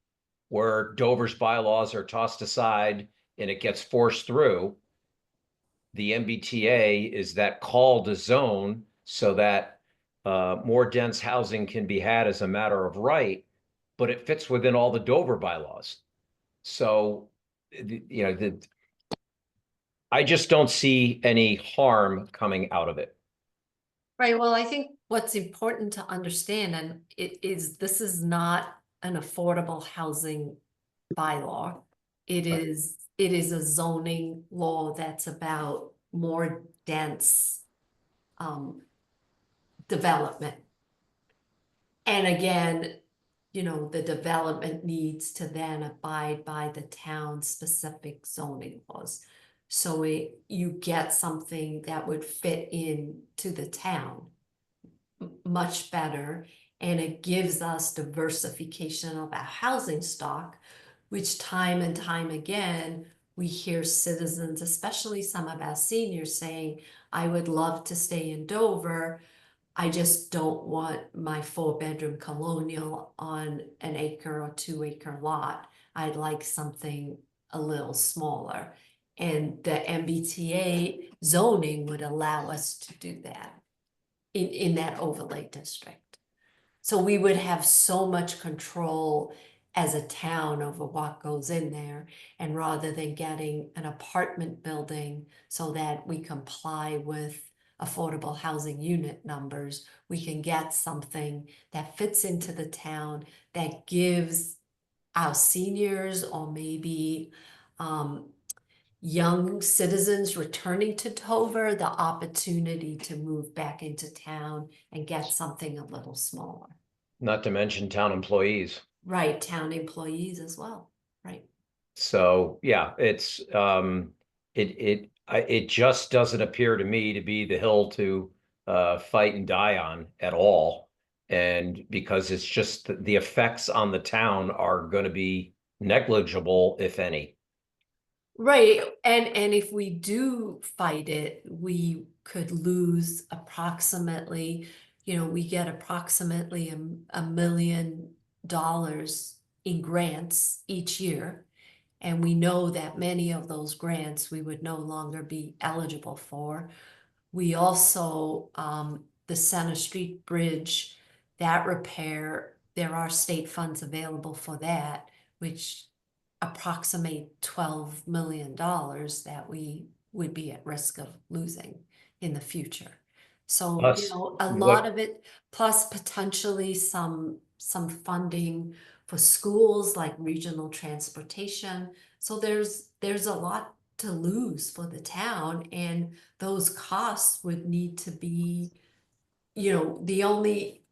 where Dover's bylaws are tossed aside and it gets forced through. The MBTA is that call to zone so that more dense housing can be had as a matter of right, but it fits within all the Dover bylaws. So, I just don't see any harm coming out of it. Right, well, I think what's important to understand, and it is, this is not an affordable housing bylaw. It is a zoning law that's about more dense development. And again, the development needs to then abide by the town's specific zoning laws. So you get something that would fit in to the town much better, and it gives us diversification of our housing stock, which time and time again, we hear citizens, especially some of our seniors, saying, I would love to stay in Dover. I just don't want my 4-bedroom colonial on an 1 or 2 acre lot. I'd like something a little smaller. And the MBTA zoning would allow us to do that in that overlay district. So we would have so much control as a town over what goes in there. And rather than getting an apartment building so that we comply with affordable housing unit numbers, we can get something that fits into the town, that gives our seniors, or maybe young citizens returning to Dover, the opportunity to move back into town and get something a little smaller. Not to mention town employees. Right, town employees as well, right? So yeah, it just doesn't appear to me to be the hill to fight and die on at all. And because it's just the effects on the town are going to be negligible, if any. Right, and if we do fight it, we could lose approximately, we get approximately $1 million in grants each year. And we know that many of those grants we would no longer be eligible for. We also, the Center Street Bridge, that repair, there are state funds available for that, which approximate $12 million that we would be at risk of losing in the future. So, Plus, a lot of it, plus potentially some funding for schools like regional transportation. So there's a lot to lose for the town, and those costs would need to be, the only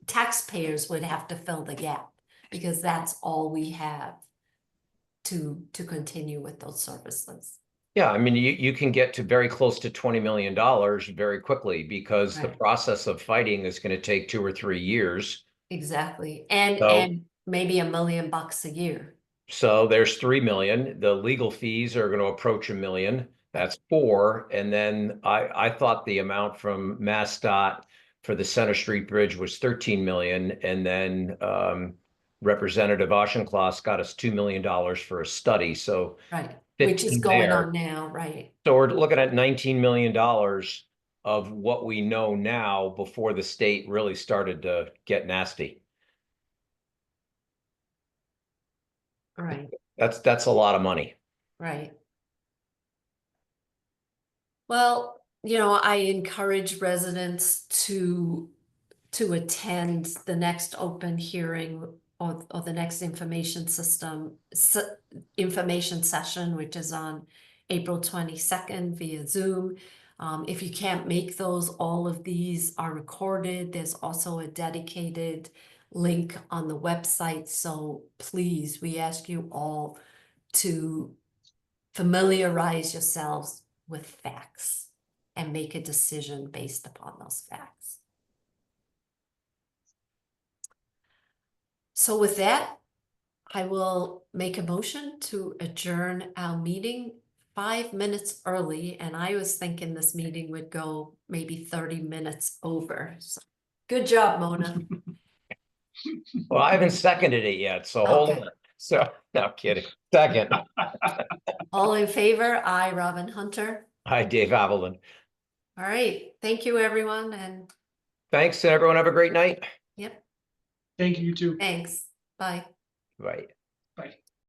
taxpayers would have to fill the gap, because that's all we have to continue with those services. yeah, I mean, you can get to very close to $20 million very quickly because the Right. process of fighting is going to take 2 or 3 years. Exactly. So- And maybe $1 million a year. So there's 3 million. The legal fees are going to approach 1 million. That's 4. And then I thought the amount from MassDOT for the Center Street Bridge was 13 million. And then Representative Auchincloss got us $2 million for a study. So Right. Which is 15 going there. on now, right? So we're looking at $19 million of what we know now before the state really started to get nasty. Right, That's a lot of money. right. Well, I encourage residents to attend the next open hearing, or the next information session, which is on April 22nd via Zoom. If you can't make those, all of these are recorded. There's also a dedicated link on the website. So please, we ask you all to familiarize yourselves with facts and make a decision based upon those facts. So with that, I will make a motion to adjourn our meeting 5 minutes early, and I was thinking this meeting would go maybe 30 minutes over. So, good job, Mona. Well, I haven't seconded it yet, so hold Okay. on. So, no kidding. Second. All in favor? Aye, Robin Hunter. Hi, Dave Avelin. All right. Thank you, everyone. And Thanks, and everyone have a great night. yep, Thank you, you too. thanks. Bye. Right.